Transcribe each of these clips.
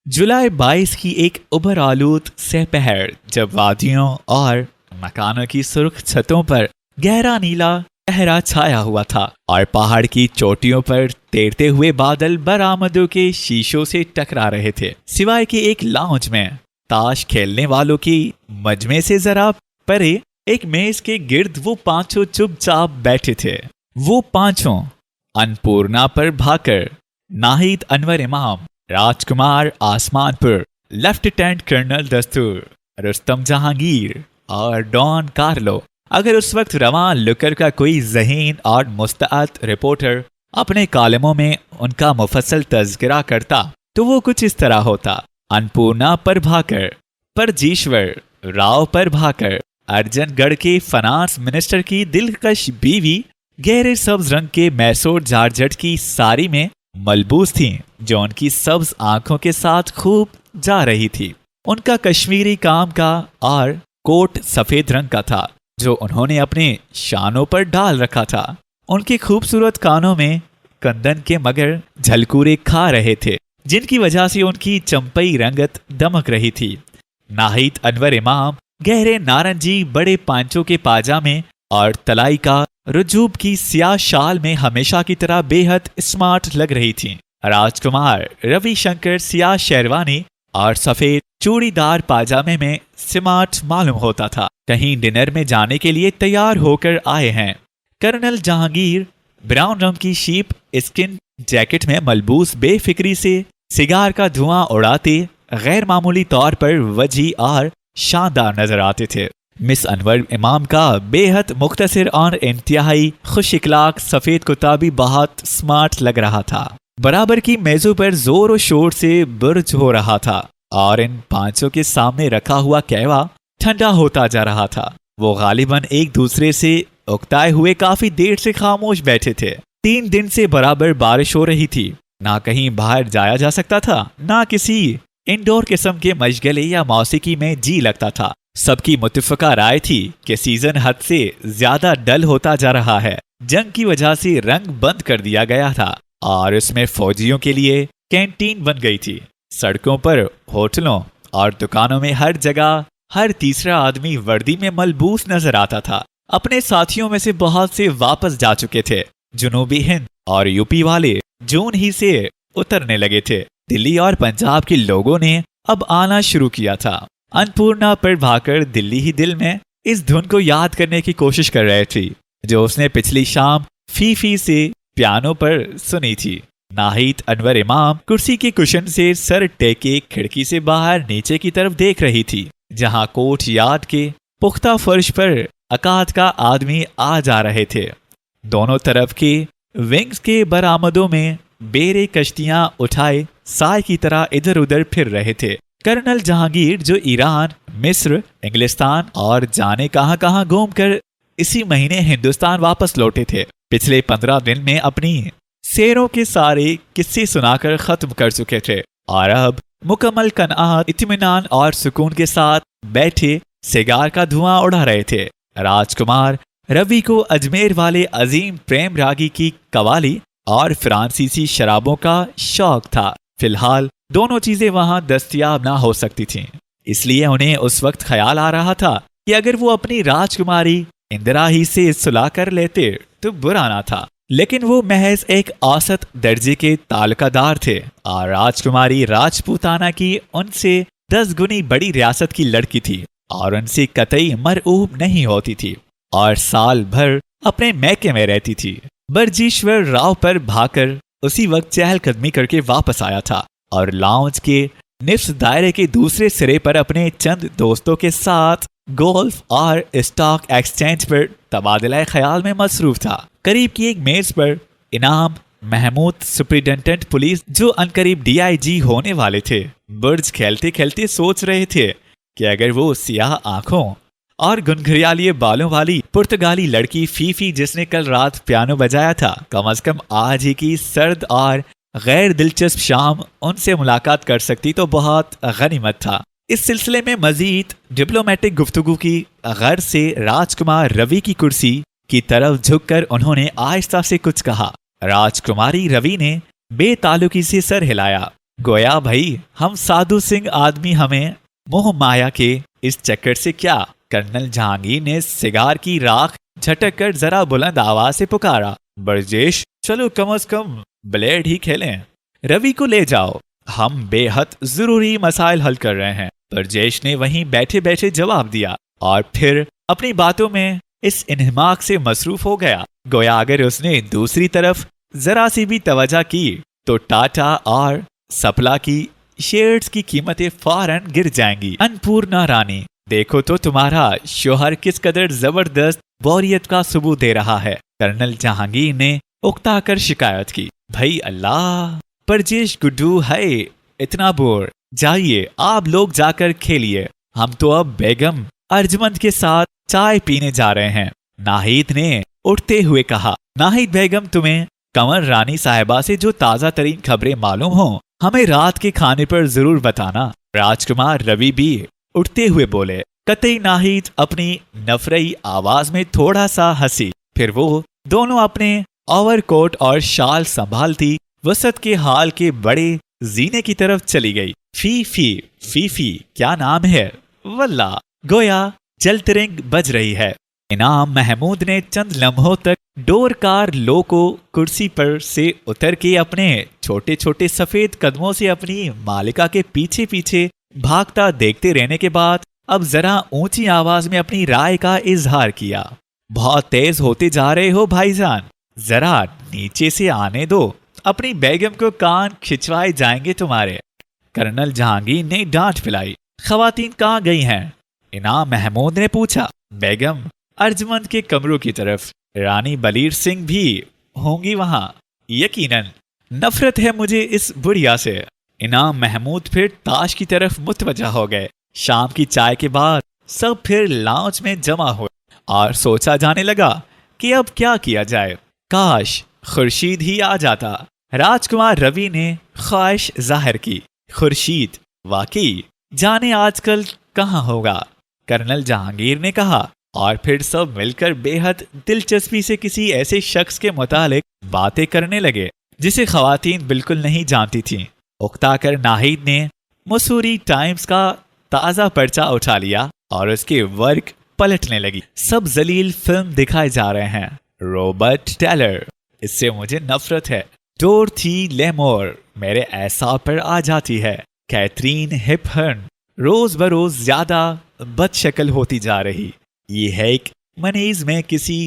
जुलाई 22 की एक उभर आलूद सहपहर, जब वादियों और मकानों की सुर्ख छतों पर गहरा नीला सहरा छाया हुआ था और पहाड़ की चोटियों पर तैरते हुए बादल बरामदों के शीशों से टकरा रहे थे। सिवाय के एक लाउंज में ताश खेलने वालों की मजमे से जरा परे एक मेज के गिर्द वो पांचों चुपचाप बैठे थे। वो पांचों अन्नपूर्णा पर भाकर, नाहिद अनवर इमाम, राजकुमार आसमानपुर, लेफ्टिनेंट कर्नल दस्तूर, रुस्तम जहांगीर और डॉन कार्लो। अगर उस वक्त रवां लुकर का कोई ज़हीन और मुस्तअद रिपोर्टर अपने कॉलमों में उनका मुफस्सल तज़किरा करता तो वो कुछ इस तरह होता। अन्नपूर्णा पर भाकर, परजीश्वर राव पर भाकर, अर्जनगढ़ के फाइनेंस मिनिस्टर की दिलकश बीवी गहरे सब्ज रंग के मैसूर जॉर्जेट की साड़ी में मलबूस थी, जो उनकी सब्ज आंखों के साथ खूब जा रही थी। उनका कश्मीरी काम का और कोट सफेद रंग का था, जो उन्होंने अपने शानों पर डाल रखा था। उनके खूबसूरत कानों में कंदन के मगर झलकूरे खा रहे थे, जिनकी वजह से उनकी चंपई रंगत दमक रही थी। नाहिद अनवर इमाम गहरे नारंगी बड़े पांचों के पाजामे और तलाई का रुजूब की स्याह शाल में हमेशा की तरह बेहद स्मार्ट लग रही थी। राजकुमार रविशंकर स्याह शेरवानी और सफेद चूड़ीदार पाजामे में स्मार्ट मालूम होता था, कहीं डिनर में जाने के लिए तैयार होकर आए हैं। कर्नल जहांगीर ब्राउन रंग की शीप स्किन जैकेट में मलबूस बेफिक्री से सिगार का धुआं उड़ाते गैर मामूली तौर पर वजी और शानदार नजर आते थे। मिस अनवर इमाम का बेहद मुख्तसर और इंतहाई खुश इखलाक सफेद कुर्ता भी बहुत स्मार्ट लग रहा था। बराबर की मेजों पर जोर और शोर से बुर्ज हो रहा था और इन पांचों के सामने रखा हुआ कहवा ठंडा होता जा रहा था। वो गालिबन एक दूसरे से उकताए हुए काफी देर से खामोश बैठे थे। 3 दिन से बराबर बारिश हो रही थी, ना कहीं बाहर जाया जा सकता था, ना किसी इंडोर किस्म के मशगले या मौसीकी में जी लगता था। सबकी मुत्तफिका राय थी कि सीजन हद से ज्यादा डल होता जा रहा है। जंग की वजह से रंग बंद कर दिया गया था और इसमें फौजियों के लिए कैंटीन बन गई थी। सड़कों पर, होटलों और दुकानों में हर जगह हर तीसरा आदमी वर्दी में मलबूस नजर आता था। अपने साथियों में से बहुत से वापस जा चुके थे। जनूबी हिंद और यूपी वाले जून ही से उतरने लगे थे। दिल्ली और पंजाब के लोगों ने अब आना शुरू किया था। अन्नपूर्णा पर भाकर दिल्ली ही दिल में इस धुन को याद करने की कोशिश कर रहे थी, जो उसने पिछली शाम फीफी से पियानो पर सुनी थी। नाहिद अनवर इमाम कुर्सी के कुशन से सर टेके खिड़की से बाहर नीचे की तरफ देख रही थी, जहां कोर्ट यार्ड के पुख्ता फर्श पर अकाद का आदमी आ जा रहे थे। दोनों तरफ के विंग्स के बरामदों में बेरे कश्तियां उठाए साय की तरह इधर उधर फिर रहे थे। कर्नल जहांगीर, जो ईरान, मिस्र, इंग्लिस्तान और जाने कहां कहां घूमकर इसी महीने हिंदुस्तान वापस लौटे थे, पिछले 15 दिन में अपनी शेरों के सारे किस्से सुनाकर खत्म कर चुके थे और अब मुकम्मल कनाअत, इत्मीनान और सुकून के साथ बैठे सिगार का धुआं उड़ा रहे थे। राजकुमार रवि को अजमेर वाले अजीम प्रेम रागी की कवाली और फ्रांसीसी शराबों का शौक था। फिलहाल दोनों चीजें वहां दस्तयाब ना हो सकती थीं, इसलिए उन्हें उस वक्त ख्याल आ रहा था कि अगर वो अपनी राजकुमारी इंदिरा ही से सुलह कर लेते तो बुरा ना था। लेकिन वो महज एक औसत दर्जे के ताल्लुकादार थे और राजकुमारी राजपूताना की उनसे 10 गुनी बड़ी रियासत की लड़की थी और उनसे कतई मरऊब नहीं होती थी और साल भर अपने मैके में रहती थी। बरजीश्वर राव पर भाकर उसी वक्त चहलकदमी करके वापस आया था और लाउंज के निफ्स दायरे के दूसरे सिरे पर अपने चंद दोस्तों के साथ गोल्फ और स्टॉक एक्सचेंज पर तबादला ख्याल में मसरूफ था। करीब की एक मेज पर इनाम महमूद सुप्रिटेंडेंट पुलिस, जो अनकरीब डीआईजी होने वाले थे, बुर्ज खेलते खेलते सोच रहे थे कि अगर वो सियाह आंखों और गुनगुरियालिए बालों वाली पुर्तगाली लड़की फीफी, जिसने कल रात पियानो बजाया था, कम से कम आज ही की सर्द और गैर दिलचस्प शाम उनसे मुलाकात कर सकती तो बहुत गनीमत था। इस सिलसिले में मजीद डिप्लोमेटिक गुफ्तगू की गर्ज से राजकुमार रवि की कुर्सी की तरफ झुककर उन्होंने आहिस्ता से कुछ कहा। राजकुमारी रवि ने बेताल्लुकी से सर हिलाया। गोया भाई हम साधु सिंह आदमी, हमें मोह माया के इस चक्कर से क्या। कर्नल जहांगीर ने सिगार की राख झटक कर जरा बुलंद आवाज से पुकारा, ब्रजेश चलो कम से कम ब्लेड ही खेलें। रवि को ले जाओ, हम बेहद जरूरी मसाइल हल कर रहे हैं। ब्रजेश ने वहीं बैठे बैठे जवाब दिया और फिर अपनी बातों में इस इन्हिमाक से मसरूफ हो गया। गोया अगर उसने दूसरी तरफ जरा सी भी तवज्जो की तो टाटा और सपला की शेयर्स की कीमतें फौरन गिर जाएंगी। अन्नपूर्णा रानी, देखो तो तुम्हारा शोहर किस कदर जबरदस्त बोरियत का सबूत दे रहा है। कर्नल जहांगीर ने उकता कर शिकायत की। भाई अल्लाह, ब्रजेश गुड्डू है इतना बोर, जाइए आप लोग जाकर खेलिए, हम तो अब बेगम अर्जमंद के साथ चाय पीने जा रहे हैं। नाहिद ने उठते हुए कहा, नाहिद बेगम, तुम्हें कंवर रानी साहिबा से जो ताजा तरीन खबरें मालूम हो हमें रात के खाने पर जरूर बताना। राजकुमार रवि भी उठते हुए बोले। कतई नाहिद अपनी नफरई आवाज में थोड़ा सा हंसी, फिर वो दोनों अपने ओवरकोट और शाल संभालती वसत के हाल के बड़े जीने की तरफ चली गई। फीफी फीफी क्या नाम है वल्ला। गोया जलतरिंग बज रही है। इनाम महमूद ने चंद लम्हों तक डोरकार लो को कुर्सी पर से उतर के अपने छोटे छोटे सफेद कदमों से अपनी मालिका के पीछे पीछे भागता देखते रहने के बाद अब जरा ऊंची आवाज में अपनी राय का इजहार किया। बहुत तेज होते जा रहे हो भाईजान, जरा नीचे से आने दो, अपनी बेगम को कान खिंचवाए जाएंगे तुम्हारे। कर्नल जहांगीर ने डांट पिलाई। खवातीन कहाँ गई हैं? इनाम महमूद ने पूछा। बेगम अर्जमंद के कमरों की तरफ, रानी बलीर सिंह भी होंगी वहां, यकीनन। नफरत है मुझे इस बुढ़िया से। इनाम महमूद फिर ताश की तरफ मुतवज्जा हो गए। शाम की चाय के बाद सब फिर लाउंज में जमा हुए और सोचा जाने लगा कि अब क्या किया जाए। काश खुर्शीद ही आ जाता। राजकुमार रवि ने ख्वाहिश जाहिर की। खुर्शीद वाकई जाने आजकल कहाँ होगा, कर्नल जहांगीर ने कहा और फिर सब मिलकर बेहद दिलचस्पी से किसी ऐसे शख्स के मुतालिक बातें करने लगे जिसे खवातीन बिल्कुल नहीं जानती थीं। उकताकर नाहिद ने मसूरी टाइम्स का ताज़ा पर्चा उठा लिया और उसके वर्क पलटने लगी। सब जलील फिल्म दिखाए जा रहे हैं। रॉबर्ट टेलर, इससे मुझे नफरत है। डोरथी लेमोर मेरे एसाब पर आ जाती है। कैथरीन हिपहर्न रोज बरोज ज्यादा बदशक्ल होती जा रही। ये है एक मनीज में किसी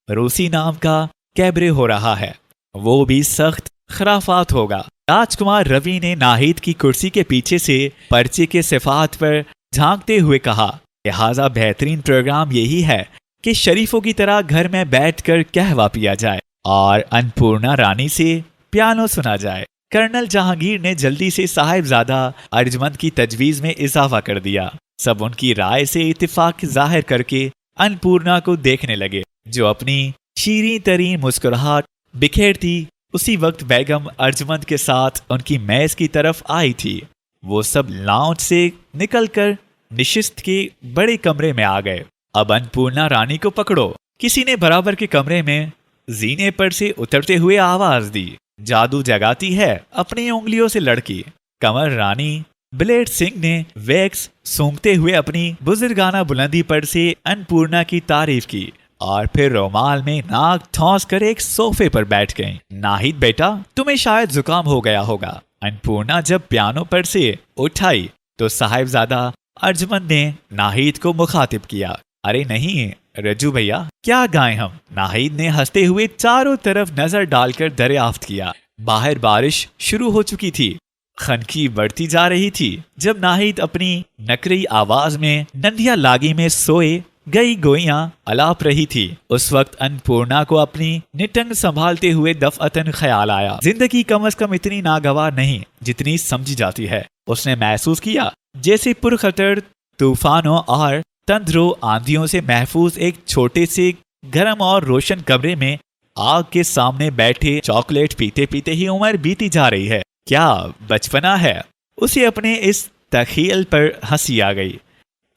रूसी नाम का कैबरे हो रहा है, वो भी सख्त खराफात होगा। राजकुमार रवि ने नाहिद की कुर्सी के पीछे से पर्चे के सिफात पर झांकते हुए कहा, लिहाजा बेहतरीन प्रोग्राम यही है कि शरीफों की तरह घर में बैठकर कहवा पिया जाए और अन्नपूर्णा रानी से पियानो सुना जाए। कर्नल जहांगीर ने जल्दी से साहिबजादा अर्जमंद की तजवीज में इजाफा कर दिया। सब उनकी राय से इत्तेफाक जाहिर करके अन्नपूर्णा को देखने लगे, जो अपनी शीरीं तरीन मुस्कुराहट बिखेरती उसी वक्त बेगम अर्जमंद के साथ उनकी मेज की तरफ आई थी। वो सब लाउंज से निकलकर निशिस्त के बड़े कमरे में आ गए। अब अन्नपूर्णा रानी को पकड़ो, किसी ने बराबर के कमरे में जीने पर से उतरते हुए आवाज दी। जादू जगाती है अपनी उंगलियों से लड़की। कंवर रानी ब्लेड सिंह ने वैक्स सूंघते हुए अपनी बुजुर्गाना बुलंदी पर से अन्नपूर्णा की तारीफ की और फिर रोमाल में नाक ठौंस कर एक सोफे पर बैठ गईं। नाहिद बेटा, तुम्हें शायद जुकाम हो गया होगा। अन्नपूर्णा जब पियानो पर से उठाई तो साहिबजादा अर्जमंद ने नाहिद को मुखातिब किया। अरे नहीं रज्जू भैया, क्या गाएं हम? नाहिद ने हंसते हुए चारों तरफ नजर डालकर दरियाफ्त किया। बाहर बारिश शुरू हो चुकी थी। खनकी बढ़ती जा रही थी जब नाहिद अपनी नकरी आवाज में नंदिया लागी में सोए गई गोइयां अलाप रही थी। उस वक्त अन्नपूर्णा को अपनी निटंग संभालते हुए दफअतन ख्याल आया, जिंदगी कम से कम इतनी नागवार नहीं जितनी समझी जाती है। उसने महसूस किया जैसे पुरखतर तूफानों और तंद्रों आंधियों से महफूज एक छोटे से गर्म और रोशन कमरे में आग के सामने बैठे चॉकलेट पीते पीते ही उम्र बीती जा रही है। क्या बचपना है। उसे अपने इस तखील पर हंसी आ गई।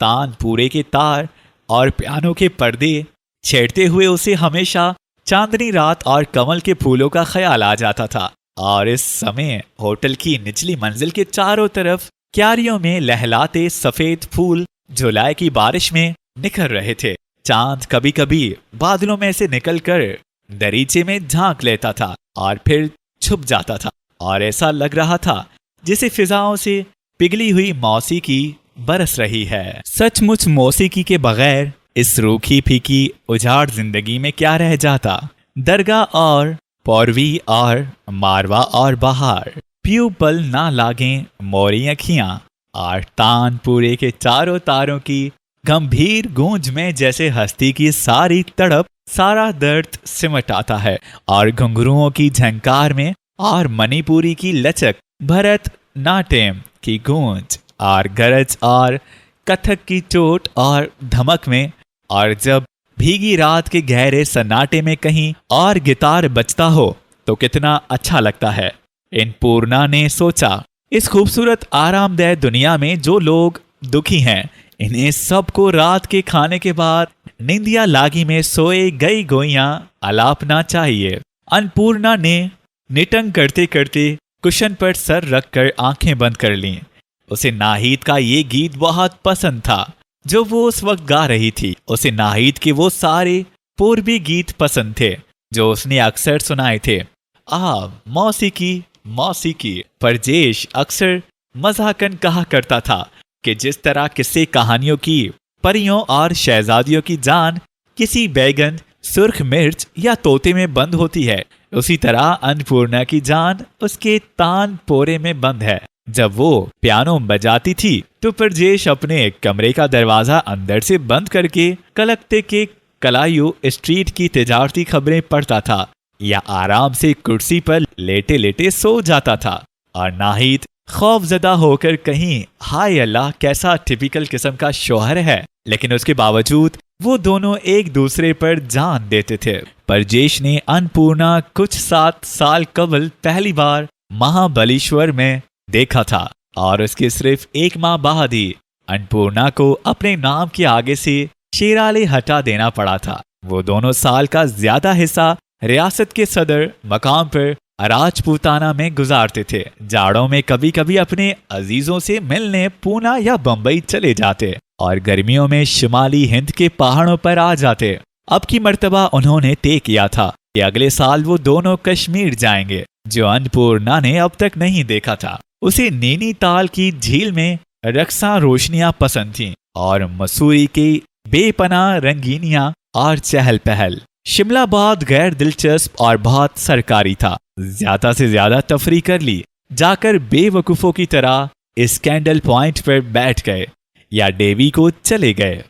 तानपुरे के तार और पियानो के पर्दे छेड़ते हुए उसे हमेशा चांदनी रात और कमल के फूलों का ख्याल आ जाता था। और इस समय होटल की निचली मंजिल के चारों तरफ क्यारियों में लहलाते सफेद फूल जुलाई की बारिश में निखर रहे थे। चांद कभी कभी बादलों में से निकलकर दरीचे में झांक लेता था और फिर छुप जाता था, और ऐसा लग रहा था जैसे फिजाओं से पिघली हुई मौसीकी बरस रही है। सचमुच मौसीकी के बगैर इस रूखी फीकी उजाड़ जिंदगी में क्या रह जाता। दरगाह और पौरवी और मारवा और बहार, प्यू पल ना लागे मोरी अखियां, और तानपुरे के चारों तारों की गंभीर गूंज में जैसे हस्ती की सारी तड़प, सारा दर्द सिमट आता है, और घुंघरुओं की झंकार में और मणिपुरी की लचक, भरत नाट्यम की गूंज और गरज और कथक की चोट और धमक में, और जब भीगी रात के गहरे सन्नाटे में कहीं और गिटार बजता हो तो कितना अच्छा लगता है। अन्नपूर्णा ने सोचा, इस खूबसूरत आरामदायक दुनिया में जो लोग दुखी हैं, इन्हें सबको रात के खाने के बाद निंदिया लागी में सोए गई गोइयां अलापना चाहिए। अन्नपूर्णा ने निटंग करते करते कुशन पर सर रखकर आंखें बंद कर लीं। उसे नाहिद का ये गीत बहुत पसंद था जो वो उस वक्त गा रही थी। उसे नाहिद के वो सारे पूर्वी गीत पसंद थे जो उसने अक्सर सुनाए थे। मौसीकी मौसीकी। परजेश अक्सर मजाकन कहा करता था कि जिस तरह किस्से कहानियों की परियों और शहजादियों की जान किसी बैगन, सुर्ख मिर्च या तोते में बंद होती है, उसी तरह अन्नपूर्णा की जान उसके तान पोरे में बंद है। जब वो पियानो बजाती थी तो परजेश अपने कमरे का दरवाजा अंदर से बंद करके कलकत्ते के कलायू स्ट्रीट की तिजारती खबरें पढ़ता था, या आराम से कुर्सी पर लेटे लेटे सो जाता था। और नाहिद खौफजदा होकर कहीं हाय अल्लाह कैसा टिपिकल किस्म का शौहर है, लेकिन उसके बावजूद वो दोनों एक दूसरे पर जान देते थे। परजेश ने अन्नपूर्णा कुछ 7 साल कबल पहली बार महाबलेश्वर में देखा था, और उसके सिर्फ 1 माह बाद ही अन्नपूर्णा को अपने नाम के आगे से शेराले हटा देना पड़ा था। वो दोनों साल का ज्यादा हिस्सा रियासत के सदर मकाम पर राजपूताना में गुजारते थे। जाड़ों में कभी कभी अपने अजीजों से मिलने पूना या बंबई चले जाते, और गर्मियों में शुमाली हिंद के पहाड़ों पर आ जाते। अब की मर्तबा उन्होंने तय किया था कि अगले साल वो दोनों कश्मीर जाएंगे, जो अन्नपूर्णा ने अब तक नहीं देखा था। उसे नैनीताल की झील में रक्सा रोशनियां पसंद थीं, और मसूरी की बेपनाह रंगीनियां और चहल पहल। शिमलाबाद गैर दिलचस्प और बहुत सरकारी था। ज्यादा से ज्यादा तफरी कर ली, जाकर बेवकूफों की तरह स्कैंडल पॉइंट पर बैठ गए या डेवी को चले गए।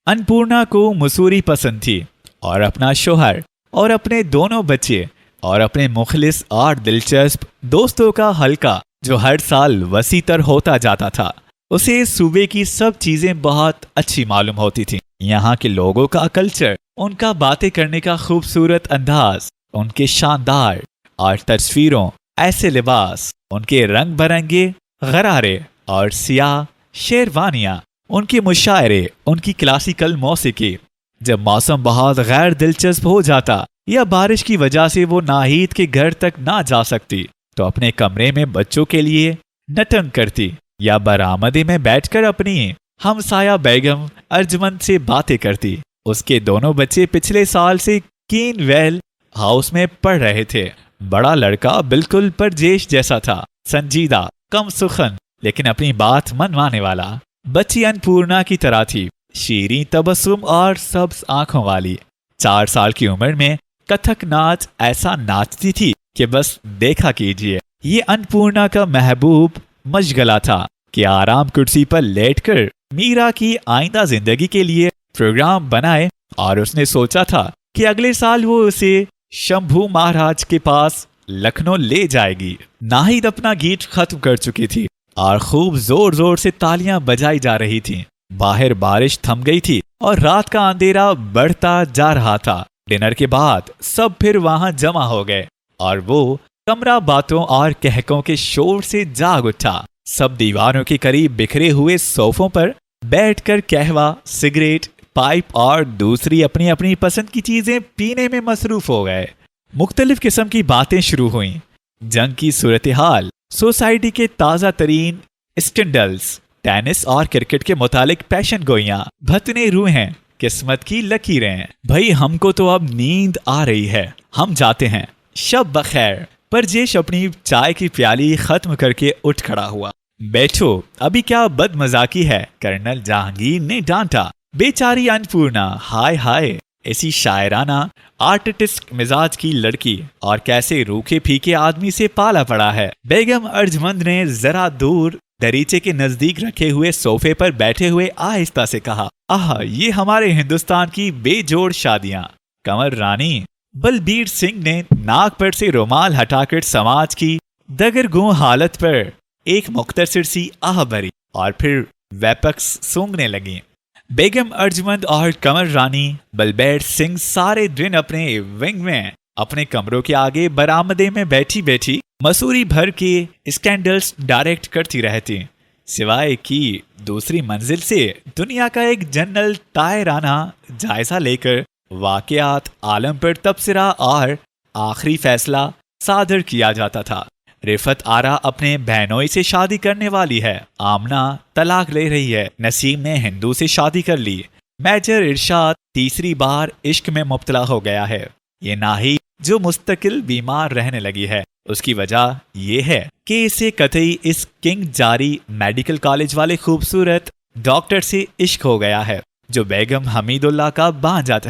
अन्नपूर्णा को मसूरी पसंद थी, और अपना शोहर और अपने दोनों बच्चे और अपने मुखलिस और दिलचस्प दोस्तों का हल्का जो हर साल वसीतर होता जाता था। उसे सूबे की सब चीजें बहुत अच्छी मालूम होती थी। यहाँ के लोगों का कल्चर, उनका बातें करने का खूबसूरत अंदाज, उनके शानदार और तस्वीरों ऐसे लिबास, उनके रंग बिरंगे गरारे और सियाह शेरवानियां, उनके मुशायरे, उनकी क्लासिकल मौसीकी। जब मौसम बहुत गैर दिलचस्प हो जाता या बारिश की वजह से वो नाहिद के घर तक ना जा सकती, तो अपने कमरे में बच्चों के लिए नटंग करती या बरामदे में बैठकर अपनी हमसाया बेगम अर्जमंद से बातें करती। उसके दोनों बच्चे पिछले साल से कीनवेल हाउस में पढ़ रहे थे। बड़ा लड़का बिल्कुल परजेश जैसा था, संजीदा, कम सुखन, लेकिन अपनी बात मनवाने वाला। बच्ची अन्नपूर्णा की तरह थी, शीरीं तबस्सुम और सब्ज आंखों वाली। 4 साल की उम्र में कथक नाच ऐसा नाचती थी कि बस देखा कीजिए। ये अन्नपूर्णा का महबूब मशगला था कि आराम कुर्सी पर लेटकर मीरा की आइंदा जिंदगी के लिए प्रोग्राम बनाए, और उसने सोचा था कि अगले साल वो उसे शंभू महाराज के पास लखनऊ ले जाएगी। नाहिद अपना गीत खत्म कर चुकी थी और खूब जोर जोर से तालियां बजाई जा रही थीं। बाहर बारिश थम गई थी और रात का अंधेरा बढ़ता जा रहा था। डिनर के बाद सब फिर वहां जमा हो गए और वो कमरा बातों और कहकों के शोर से जाग उठा। सब दीवारों के करीब बिखरे हुए सोफों पर बैठकर कहवा, सिगरेट, पाइप और दूसरी अपनी अपनी पसंद की चीजें पीने में मसरूफ हो गए। मुख्तलिफ किस्म की बातें शुरू हुईं। जंग की सूरत हाल, सोसाइटी के ताज़ा तरीन स्कैंडल्स, टेनिस और क्रिकेट के मुतालिक पैशन गोइयां, भतने रूहें, किस्मत की लकीरें। भाई हमको तो अब नींद आ रही है, हम जाते हैं, शब बखैर। परजेश अपनी चाय की प्याली खत्म करके उठ खड़ा हुआ। बैठो, अभी क्या बदमजाकी है, कर्नल जहांगीर ने डांटा। बेचारी अन्नपूर्णा, हाय हाय, ऐसी शायराना आर्टिस्ट मिजाज की लड़की और कैसे रूखे फीके आदमी से पाला पड़ा है। बेगम अर्जमंद ने जरा दूर दरीचे के नजदीक रखे हुए सोफे पर बैठे हुए आहिस्ता से कहा, आह, ये हमारे हिंदुस्तान की बेजोड़ शादियां। कमर रानी। बलबीर सिंह ने नाक पर से रुमाल हटाकर समाज की दगरगों हालत पर एक मुख्तसर सी आह भरी और फिर व्यापक सूंघने लगी। बेगम अर्जमंद और कमर रानी बलबीर सिंह सारे दिन अपने विंग में अपने कमरों के आगे बरामदे में बैठी बैठी मसूरी भर के स्कैंडल्स डायरेक्ट करती रहती, सिवाय कि दूसरी मंजिल से दुनिया का एक जनरल तायराना जायजा लेकर वाकयात आलम पर तबसरा और आखिरी फैसला सादर किया जाता था। रिफत आरा अपने बहनोई से शादी करने वाली है, आमना तलाक ले रही है, नसीम ने हिंदू से शादी कर ली, मेजर इरशाद तीसरी बार इश्क में मुब्तला हो गया है, ये नाही जो मुस्तकिल बीमार रहने लगी है। उसकी वजह यह है कि इसे कतई इस किंग जारी मेडिकल कॉलेज वाले खूबसूरत डॉक्टर से इश्क हो गया है, जो बेगम हमीदुल्लाह का भांजा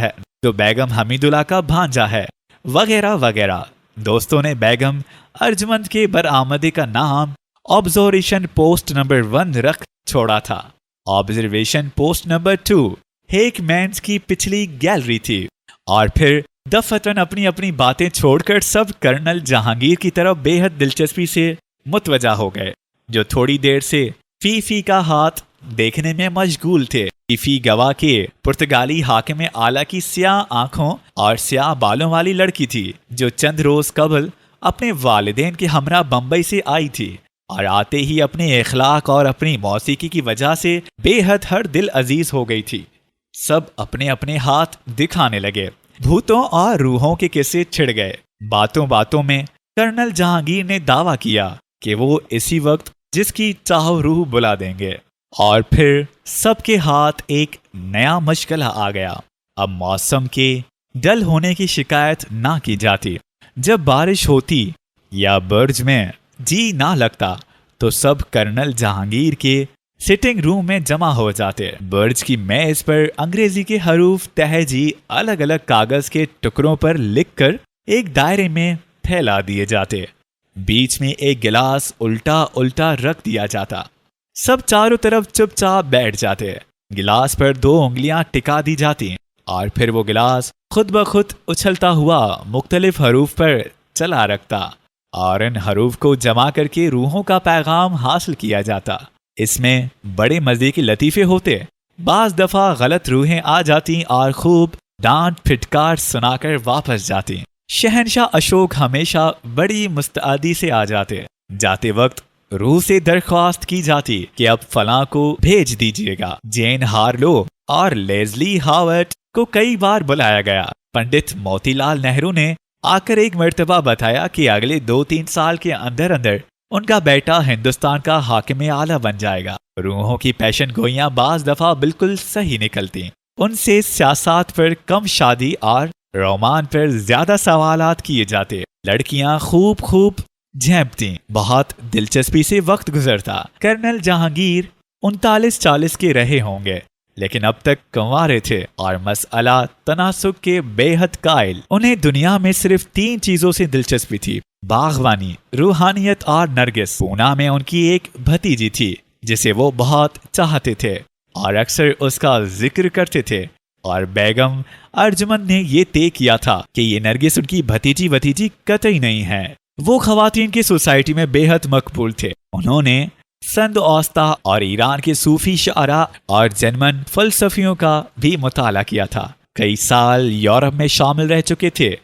है, वगैरह वगैरह। दोस्तों ने बेगम अर्जमंद के बरामदे का नाम ऑब्जर्वेशन पोस्ट नंबर 1 रख छोड़ा था। ऑब्जर्वेशन पोस्ट नंबर 2 हेकमैन्स की पिछली गैलरी थी। और फिर दफतन अपनी अपनी बातें छोड़कर सब कर्नल जहांगीर की तरफ बेहद दिलचस्पी से मुतवजा हो गए, जो थोड़ी देर से फीफी का हाथ देखने में मशगूल थे। फीफी गवा के पुर्तगाली हाकिम आला की स्याह आंखों और स्याह बालों वाली लड़की थी, जो चंद रोज कबल अपने वालिदैन के हमरा बम्बई से आई थी और आते ही अपने इखलाक और अपनी मौसीकी की वजह से बेहद हर दिल अजीज हो गई थी। सब अपने अपने हाथ दिखाने लगे, भूतों और रूहों के किस्से छिड़ गए। बातों बातों में कर्नल जहांगीर ने दावा किया कि वो इसी वक्त जिसकी चाहो रूह बुला देंगे, और फिर सबके हाथ एक नया मशगला आ गया। अब मौसम के डल होने की शिकायत ना की जाती। जब बारिश होती या बर्ज में जी ना लगता तो सब कर्नल जहांगीर के सिटिंग रूम में जमा हो जाते। बर्ज की मेज पर अंग्रेजी के हरूफ तहजी अलग अलग कागज के टुकड़ों पर लिखकर एक दायरे में फैला दिए जाते। बीच में एक गिलास उल्टा उल्टा रख दिया जाता। सब चारों तरफ चुपचाप बैठ जाते। गिलास पर 2 उंगलियां टिका दी जाती और फिर वो गिलास खुद ब खुद उछलता हुआ मुख्तलिफ हरूफ पर चला रखता और इन हरूफ को जमा करके रूहों का पैगाम हासिल किया जाता। इसमें बड़े मजे के लतीफे होते। बाज दफा गलत रूहें आ जाती और खूब डांट फिटकार सुनाकर वापस जाती। शहनशाह अशोक हमेशा बड़ी मुस्तआदी से आ जाते। जाते वक्त रूह से दरख्वास्त की जाती कि अब फलां को भेज दीजिएगा। जेन हार्लो और लेज़ली हावर्ट को कई बार बुलाया गया। पंडित मोतीलाल नेहरू ने आकर एक मर्तबा बताया कि अगले 2-3 साल के अंदर अंदर उनका बेटा हिंदुस्तान का हाकिम आला बन जाएगा। रूहों की पैशन गोइयां बाज दफा बिल्कुल सही निकलती। उनसे सियासत पर कम, शादी और रोमान पर ज्यादा सवालात किए जाते। लड़कियां खूब झेंपती। बहुत दिलचस्पी से वक्त गुजरता। कर्नल जहांगीर 39-40 के रहे होंगे, लेकिन अब तक कंवारे थे और मसअला तनासुब के बेहद कायल। उन्हें दुनिया में सिर्फ 3 चीजों से दिलचस्पी थी, बागवानी, रूहानियत और नरगिस। पूना में उनकी एक भतीजी थी जिसे वो बहुत चाहते थे और अक्सर उसका जिक्र करते थे, और बेगम अर्जमंद ने ये तय किया था कि ये नरगिस उनकी भतीजी कतई नहीं है। वो खवातीन की सोसाइटी में बेहद मकबूल थे। उन्होंने संद औस्ता और ईरान के सूफी शारा और जर्मन फलसफियों का भी मुताला किया था। कई साल यूरोप में शामिल रह चुके थे।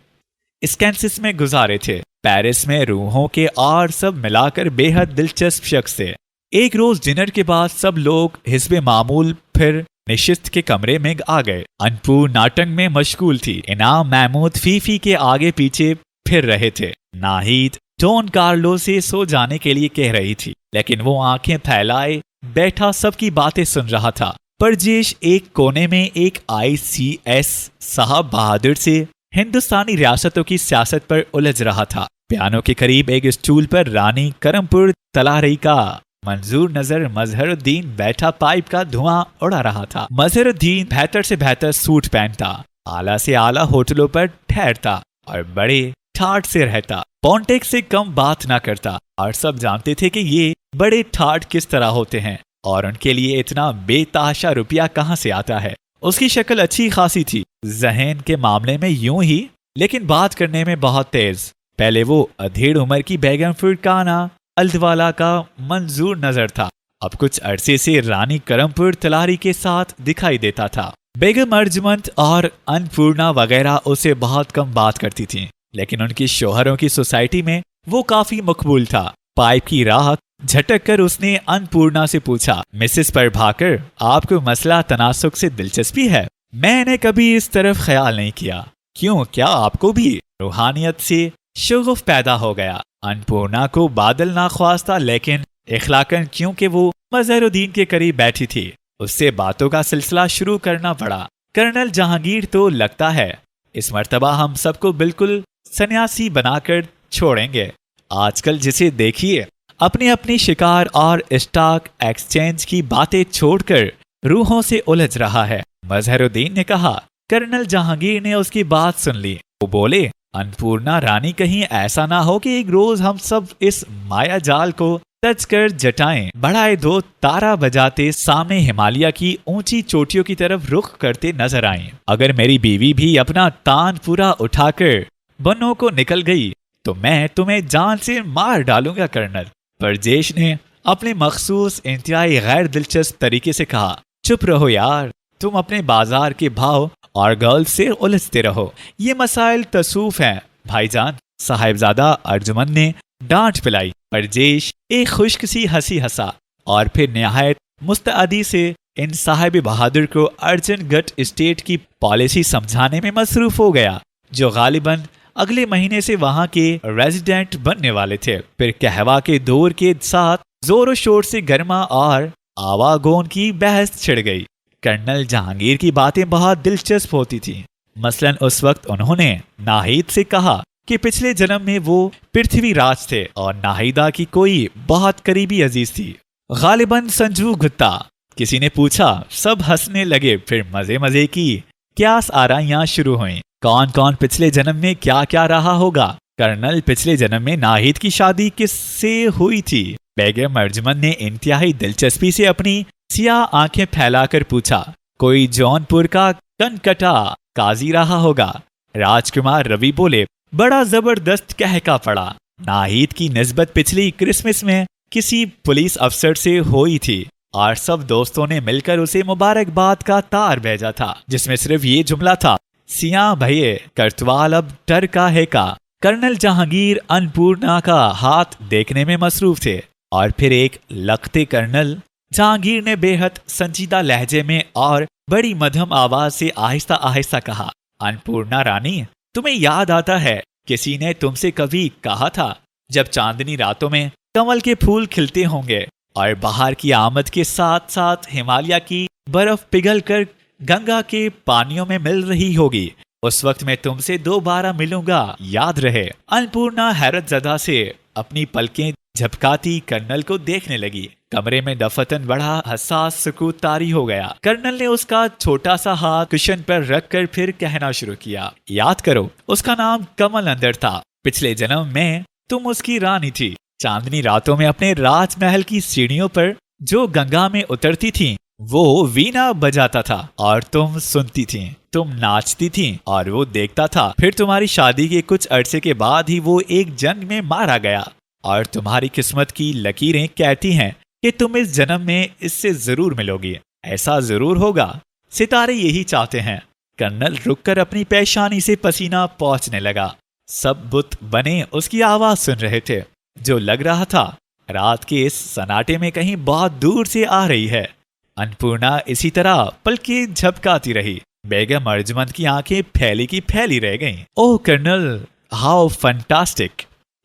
स्कैंसिस में गुजारे थे। पेरिस में रूहों के और सब मिलाकर बेहद दिलचस्प शख्स थे। एक रोज डिनर के बाद सब लोग हिस्बे मामूल फिर निशिस्त के कमरे में आ गए। अनपूर नाटक में मशगूल थी। इनाम महमूद फीफी के आगे पीछे फिर रहे थे। नाहिद डॉन कार्लो से सो जाने के लिए कह रही थी, लेकिन वो आंखें फैलाए बैठा सबकी बातें सुन रहा था। परजेश एक कोने में एक ICS साहब बहादुर से हिंदुस्तानी रियासतों की सियासत पर उलझ रहा था। पियानो के करीब एक स्टूल पर रानी करमपुर तलारी का मंजूर नजर मजहरुद्दीन बैठा पाइप का धुआं उड़ा रहा था। मजहरुद्दीन बेहतर से बेहतर सूट पहनता, आला से आला होटलों पर ठहरता और बड़े ठाठ से रहता। पॉन्टेक से कम बात ना करता और सब जानते थे कि ये बड़े ठाठ किस तरह होते हैं और उनके लिए इतना बेतहाशा रुपया कहाँ से आता है। उसकी शक्ल अच्छी खासी थी, जहन के मामले में यूं ही, लेकिन बात करने में बहुत तेज। पहले वो अधेड़ उम्र की बेगम फुरकाना अल्दवाला का मंजूर नजर था, अब कुछ अरसे से रानी करमपुर तलारी के साथ दिखाई देता था। बेगम अर्जमंद और अन्नपूर्णा वगैरह उसे बहुत कम बात करती थीं, लेकिन उनकी शोहरों की सोसाइटी में वो काफी मकबूल था। पाइप की राह झटक कर उसने अन्नपूर्णा से पूछा, मिसेस प्रभाकर, आपको मसला तनासुक से दिलचस्पी है? मैंने कभी इस तरफ ख्याल नहीं किया। क्यों, क्या आपको भी रूहानियत से शुगुफ पैदा हो गया? अन्नपूर्णा को बादल ना ख्वास्ता, लेकिन इखलाकन क्योंकि वो मजहरुद्दीन के करीब बैठी थी, उससे बातों का सिलसिला शुरू करना पड़ा। कर्नल जहांगीर तो लगता है इस मर्तबा हम सबको बिल्कुल सन्यासी बनाकर छोड़ेंगे। आजकल जिसे देखिए अपनी अपनी शिकार और स्टॉक एक्सचेंज की बातें छोड़कर रूहों से उलझ रहा है, मजहरुद्दीन ने कहा। कर्नल जहांगीर ने उसकी बात सुन ली। वो बोले, अन्नपूर्णा रानी, कहीं ऐसा ना हो कि एक रोज हम सब इस माया जाल को तज कर जटाएं बढ़ाए दो तारा बजाते सामने हिमालय की ऊंची चोटियों की तरफ रुख करते नजर आएं। अगर मेरी बीवी भी अपना तान पूरा उठाकर बनों को निकल गई तो मैं तुम्हें जान से मार डालूंगा। कर्नल परजेश ने अपने मखसूस इंतहाई गैर दिलचस्प तरीके से कहा, चुप रहो यार, तुम अपने बाजार के भाव और गर्ल से उलझते रहो, ये मसाइल तसूफ हैं भाईजान। साहिबजादा अर्जुमन ने डांट पिलाई। परजेश एक खुश्क सी हंसी हंसा और फिर निहायत मुस्तअदी से इन साहिब बहादुर को अर्जन गट स्टेट की पॉलिसी समझाने में मसरूफ हो गया, जो गालिबन अगले महीने से वहां के रेजिडेंट बनने वाले थे। फिर कहवा के दौर के साथ जोरों शोर से गर्मा और आवागोन की बहस छिड़ गई। कर्नल जहांगीर की बातें बहुत दिलचस्प होती थीं। मसलन उस वक्त उन्होंने नाहिद से कहा कि पिछले जन्म में वो पृथ्वीराज थे और नाहिदा की कोई बहुत करीबी अजीज थी, गालिबन संजू गुप्ता। किसी ने पूछा, सब हंसने लगे। फिर मजे मजे की क्यास आराइयां शुरू हुई। कौन कौन पिछले जन्म में क्या क्या रहा होगा? कर्नल, पिछले जन्म में नाहिद की शादी किससे हुई थी? बेगम अर्जुमन ने इंतहाई दिलचस्पी से अपनी सिया आंखें फैलाकर पूछा। कोई जौनपुर का कनकटा काजी रहा होगा। राजकुमार रवि बोले, बड़ा जबरदस्त कहका पड़ा। नाहिद की निस्बत पिछली क्रिसमस में किसी पुलिस अफसर से हुई थी और सब दोस्तों ने मिलकर उसे मुबारकबाद का तार भेजा था, जिसमें सिर्फ ये जुमला था, सिया भैये करतवाल अब डर का है का। कर्नल जहांगीर अन्नपूर्णा का हाथ देखने में मसरूफ थे और फिर एक लखते कर्नल जहांगीर ने बेहद संजीदा लहजे में और बड़ी मध्यम आवाज से आहिस्ता आहिस्ता कहा, अन्नपूर्णा रानी, तुम्हें याद आता है किसी ने तुमसे कभी कहा था, जब चांदनी रातों में कमल के फूल खिलते होंगे और बाहर की आमद के साथ साथ हिमालय की बर्फ पिघल कर गंगा के पानियों में मिल रही होगी, उस वक्त मैं तुमसे दोबारा मिलूंगा, याद रहे। अन्नपूर्णा हैरत ज़दा से अपनी पलकें झपकाती कर्नल को देखने लगी। कमरे में दफतन बड़ा हसास सुकूत तारी हो गया। कर्नल ने उसका छोटा सा हाथ कुशन पर रखकर फिर कहना शुरू किया, याद करो, उसका नाम कमल अंदर था। पिछले जन्म में तुम उसकी रानी थी। चांदनी रातों में अपने राजमहल की सीढ़ियों पर जो गंगा में उतरती थी, वो वीणा बजाता था और तुम सुनती थी। तुम नाचती थी और वो देखता था। फिर तुम्हारी शादी के कुछ अरसे के बाद ही वो एक जंग में मारा गया और तुम्हारी किस्मत की लकीरें कहती हैं कि तुम इस जन्म में इससे जरूर मिलोगी। ऐसा जरूर होगा, सितारे यही चाहते हैं। कर्नल रुककर अपनी पेशानी से पसीना पहुंचने लगा। सब बुत बने उसकी आवाज सुन रहे थे, जो लग रहा था रात के इस सन्नाटे में कहीं बहुत दूर से आ रही है। अन्नपूर्णा इसी तरह पलकें झपकाती रही। बेगम अर्जुमंद की आंखें फैली की फैली रह गईं। ओह कर्नल, हाउ फैंटास्टिक!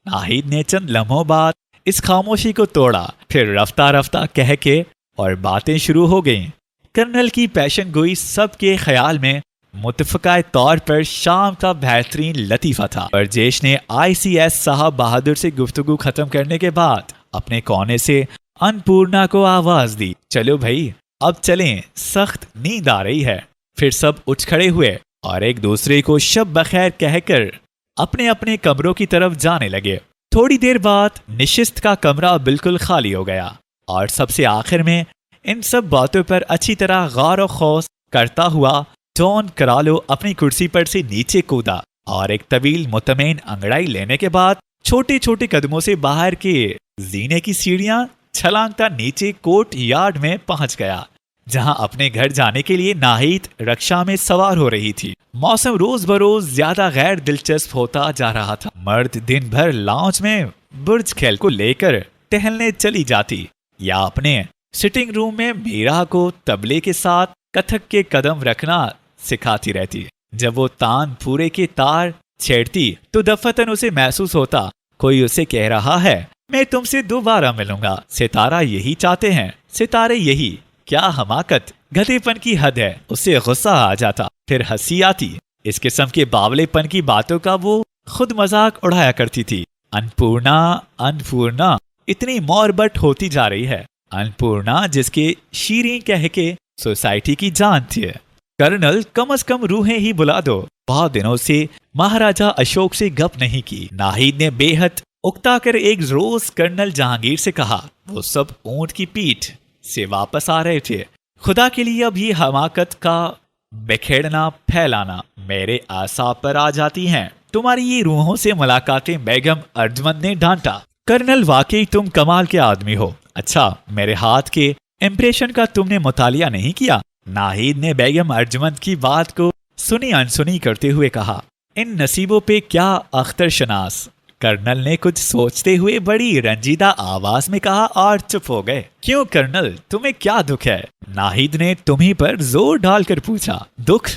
नाहिद ने चंद लम्हों बाद इस खामोशी को तोड़ा, फिर रफ्ता रफ्ता कह के और बातें शुरू हो गईं। कर्नल की पेशन गोई सबके ख्याल में मुतफ़क़ा तौर पर शाम का बेहतरीन लतीफ़ा था। बरजेश ने ICS साहब बहादुर से गुफ्तगू खत्म करने के बाद अपने कोने से अन्नपूर्णा को आवाज दी, चलो भाई अब चलें, सख्त नींद आ रही है। फिर सब उठ खड़े हुए और एक दूसरे को शब बखैर कहकर अपने अपने कमरों की तरफ जाने लगे। थोड़ी देर बाद निशिस्त का कमरा बिल्कुल खाली हो गया और सबसे आखिर में इन सब बातों पर अच्छी तरह गौर और खौस करता हुआ जॉन करालो अपनी कुर्सी पर से नीचे कूदा और एक तवील मुतमईन अंगड़ाई लेने के बाद छोटे छोटे कदमों से बाहर के जीने की सीढ़ियां छलांगता नीचे कोर्ट यार्ड में पहुंच गया, जहां अपने घर जाने के लिए नाहिद रक्षा में सवार हो रही थी। मौसम रोज बरोज ज्यादा गैर दिलचस्प होता जा रहा था। मर्द दिन भर लॉन्च में बुर्ज खेल को लेकर टहलने चली जाती या अपने सिटिंग रूम में मीरा को तबले के साथ कथक के कदम रखना सिखाती रहती। जब वो तानपुरे के तार छेड़ती तो दफतन उसे महसूस होता कोई उसे कह रहा है, मैं तुमसे दोबारा मिलूंगा। सितारा यही चाहते हैं, सितारे यही। क्या हमाकत, गधेपन की हद है। उसे गुस्सा आ जाता, फिर हंसी आती। इस किस्म के बावलेपन की बातों का वो खुद मजाक उड़ाया करती थी। अन्नपूर्णा अन्नपूर्णा इतनी मौरबट होती जा रही है। अन्नपूर्णा जिसके शीरीं कह के सोसाइटी की जान थी। कर्नल कम अज कम रूहें ही बुला दो। बहुत दिनों से महाराजा अशोक से गप नहीं की। नाहिद ने बेहद उकता कर एक रोज कर्नल जहांगीर से कहा, वो सब ऊंट की पीठ से वापस आ रहे थे। खुदा के लिए अब ये हमाकत का बिखेड़ना फैलाना मेरे आसाब पर आ जाती हैं। तुम्हारी ये रूहों से मुलाकातें बेगम अर्जमंद ने डांटा। कर्नल वाकई तुम कमाल के आदमी हो। अच्छा, मेरे हाथ के इम्प्रेशन का तुमने मुतालिया नहीं किया? नाहिद ने बेगम अर्जमंद की बात को सुनी अनसुनी करते हुए कहा। इन नसीबों पे क्या अख्तर शनास। कर्नल ने कुछ सोचते हुए बड़ी रंजीदा आवाज में कहा और चुप हो गए। क्यों कर्नल, तुम्हें क्या दुख है? नाहिद ने तुम्ही पर जोर डालकर पूछा। दुख?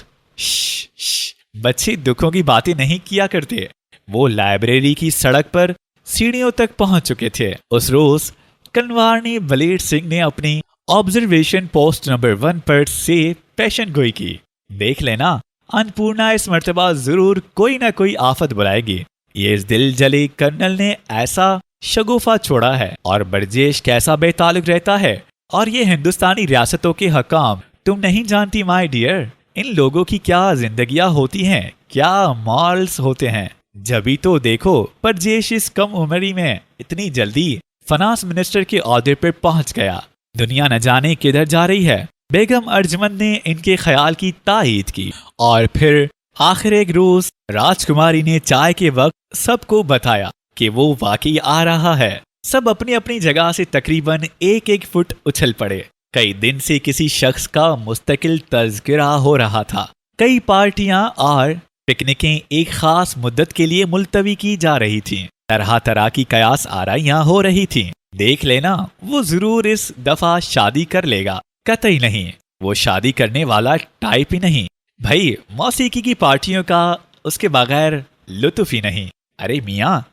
बच्चे दुखों की बातें नहीं किया करते। वो लाइब्रेरी की सड़क पर सीढ़ियों तक पहुंच चुके थे। उस रोज कनवारनी बलेड सिंह ने अपनी ऑब्जर्वेशन पोस्ट नंबर 1 पर से पेशन गोई की। देख लेना, अन्नपूर्णा इस मर्तबा जरूर कोई ना कोई आफत बुलाएगी। ये इस दिल जले कर्नल ने ऐसा शगुफा छोड़ा है और बरजेश कैसा बेताल्लुक रहता है। और ये हिंदुस्तानी रियासतों के हकाम, तुम नहीं जानती माय डियर, इन लोगों की क्या जिंदगियां होती हैं, क्या मॉरल्स होते हैं। जभी तो देखो बरजेश इस कम उम्री में इतनी जल्दी फाइनेंस मिनिस्टर के ओहदे पर पहुंच गया। दुनिया न जाने किधर जा रही है। बेगम अर्जमंद ने इनके ख्याल की तायीद की और फिर आखिर एक रोज राजकुमारी ने चाय के वक्त सबको बताया कि वो वाकई आ रहा है। सब अपनी अपनी जगह से तकरीबन एक फुट उछल पड़े। कई दिन से किसी शख्स का मुस्तकिल तज़किरा हो रहा था। कई पार्टियां और पिकनिकें एक खास मुद्दत के लिए मुलतवी की जा रही थीं। तरह तरह की कयास आराइयां हो रही थीं। देख लेना, वो जरूर इस दफा शादी कर लेगा। कतई नहीं, वो शादी करने वाला टाइप ही नहीं। भाई, मौसीकी की पार्टियों का उसके बगैर लुत्फ ही नहीं। अरे मियाँ,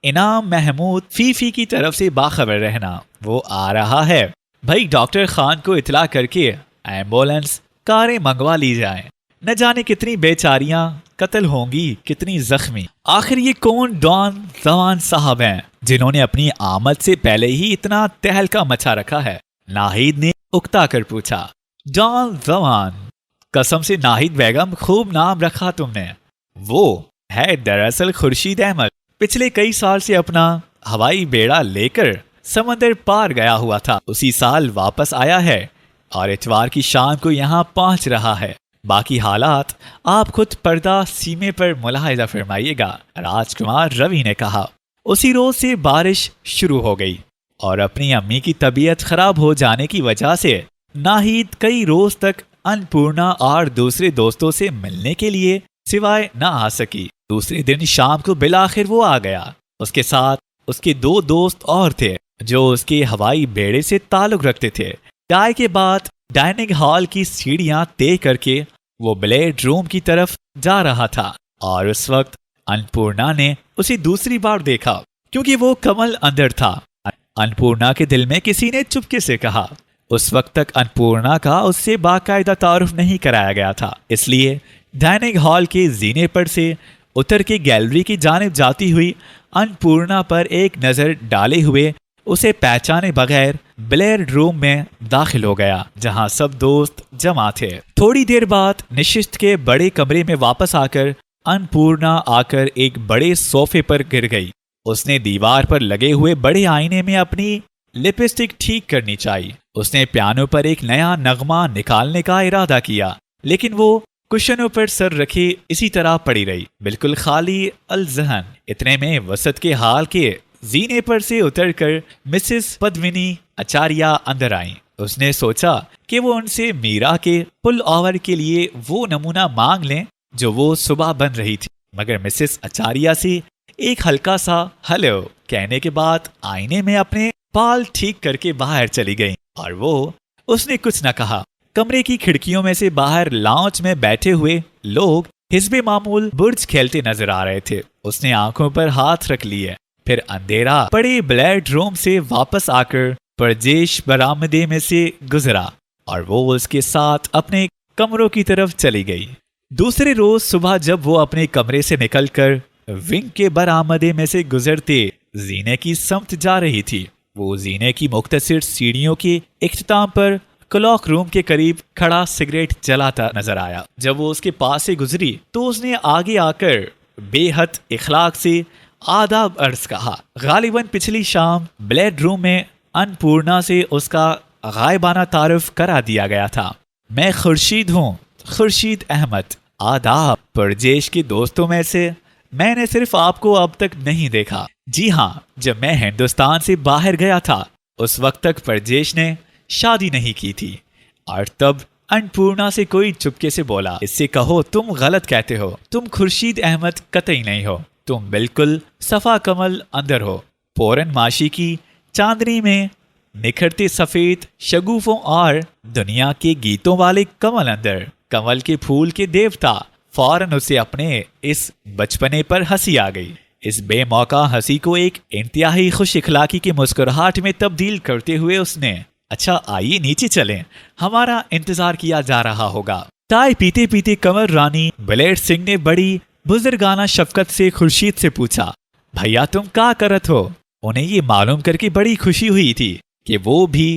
इनाम महमूद फीफी की तरफ से बाखबर रहना, वो आ रहा है। भाई, डॉक्टर खान को इतला करके एम्बुलेंस कारें मंगवा ली जाएं। न जाने कितनी बेचारियां कत्ल होंगी, कितनी जख्मी। आखिर ये कौन डॉन जवान साहब हैं जिन्होंने अपनी आमद से पहले ही इतना तहलका मचा रखा है? नाहिद ने उकता कर पूछा। डॉन जवान? कसम से नाहिद बेगम, खूब नाम रखा तुमने। वो है दरअसल खुर्शीद अहमद। पिछले कई साल से अपना हवाई बेड़ा लेकर समंदर पार गया हुआ था। उसी साल वापस आया है और इतवार की शाम को यहाँ पहुंच रहा है। बाकी हालात आप खुद पर्दा सीमे पर मुलाहिजा फरमाइएगा, राजकुमार रवि ने कहा। उसी रोज से बारिश शुरू हो गई और अपनी अम्मी की तबीयत खराब हो जाने की वजह से नाहिद कई रोज तक अन्नपूर्णा और दूसरे दोस्तों से मिलने के लिए सिवाय न आ सकी। दूसरे दिन शाम को बिलाखिर वो आ गया। उसके साथ उसके 2 दोस्त और थे जो उसके हवाई बेड़े से ताल्लुक रखते थे। चाय के बाद डाइनिंग हॉल की सीढ़ियां तय करके वो ब्लेड रूम की तरफ जा रहा था और उस वक्त अन्नपूर्णा ने उसे दूसरी बार देखा। क्योंकि वो कमल अंदर था। अन्नपूर्णा के दिल में किसी ने चुपके से कहा। उस वक्त तक अन्नपूर्णा का उससे बाकायदा तारुफ नहीं कराया गया था, इसलिए डाइनिंग हॉल के जीने पर से उतर के गैलरी की जानिब जाती हुई अन्नपूर्णा पर एक नज़र डाले हुए उसे पहचाने बगैर ब्लेयर रूम में दाखिल हो गया, जहां सब दोस्त जमा थे। थोड़ी देर बाद निशिस्त के बड़े कमरे में वापस आकर अन्नपूर्णा आकर एक बड़े सोफे पर गिर गई। उसने दीवार पर लगे हुए बड़े आईने में अपनी लिपस्टिक ठीक करनी चाहिए। उसने पियानो पर एक नया नगमा निकालने का इरादा किया, लेकिन वो कुशनों पर सर रखे इसी तरह पड़ी रही, बिल्कुल खाली अलजहन। इतने में वसत के हाल के जीने पर से उतरकर मिसेस पद्मिनी आचार्य अंदर आईं। उसने सोचा कि वो उनसे मीरा के पुल ओवर के लिए वो नमूना मांग लें जो वो सुबह बन रही थी, मगर मिसेस आचार्य से एक हल्का सा हेलो कहने के बाद आईने में अपने बाल ठीक करके बाहर चली गई और उसने कुछ न कहा। कमरे की खिड़कियों में से बाहर लाउंज में बैठे हुए लोग हिस्बे मामूल बुर्ज खेलते नजर आ रहे थे। उसने आंखों पर हाथ रख लिए, फिर अंधेरा पड़े ब्लेड रूम से वापस आकर परजेश बरामदे में से गुजरा और वो उसके साथ अपने कमरों की तरफ चली गई। दूसरे रोज सुबह जब वो अपने कमरे से निकलकर विंग के बरामदे में से गुजरते जीने की समत जा रही थी, वो जीने की मुख्तसर सीढ़ियों के इख्तिताम पर क्लॉक रूम के करीब खड़ा सिगरेट जलाता नजर आया। जब वो उसके पास से गुजरी तो उसने आगे आकर बेहद इखलाक से आदाब अर्ज कहा। गालिबन पिछली शाम ब्लेड रूम में अन्नपूर्णा से उसका गायबाना तारुफ करा दिया गया था। मैं खुर्शीद हूँ, खुर्शीद अहमद। आदाब। परजेश के दोस्तों में से मैंने सिर्फ आपको अब तक नहीं देखा। जी हाँ, जब मैं हिंदुस्तान से बाहर गया था उस वक्त तक परजेश ने शादी नहीं की थी। और तब अन्नपूर्णा से कोई चुपके से बोला, इससे कहो तुम गलत कहते हो, तुम खुर्शीद अहमद कतई नहीं हो, तुम बिल्कुल सफा कमल अंदर हो। पोरन माशी की चांदनी में निखरते सफेद शगुफों और दुनिया के गीतों वाले कमल अंदर, कमल के फूल के देवता। फौरन उसे अपने इस बचपने पर हंसी आ गई। इस बेमौका हंसी को एक इंतहाई खुश इखलाकी की मुस्कुराहट में तब्दील करते हुए उसने, अच्छा आइए नीचे चलें, हमारा इंतजार किया जा रहा होगा। चाय पीते पीते कंवर रानी बलेर सिंह ने बड़ी बुजुर्गाना शफकत से खुर्शीद से पूछा, भैया तुम क्या करत हो? उन्हें ये मालूम करके बड़ी खुशी हुई थी कि वो भी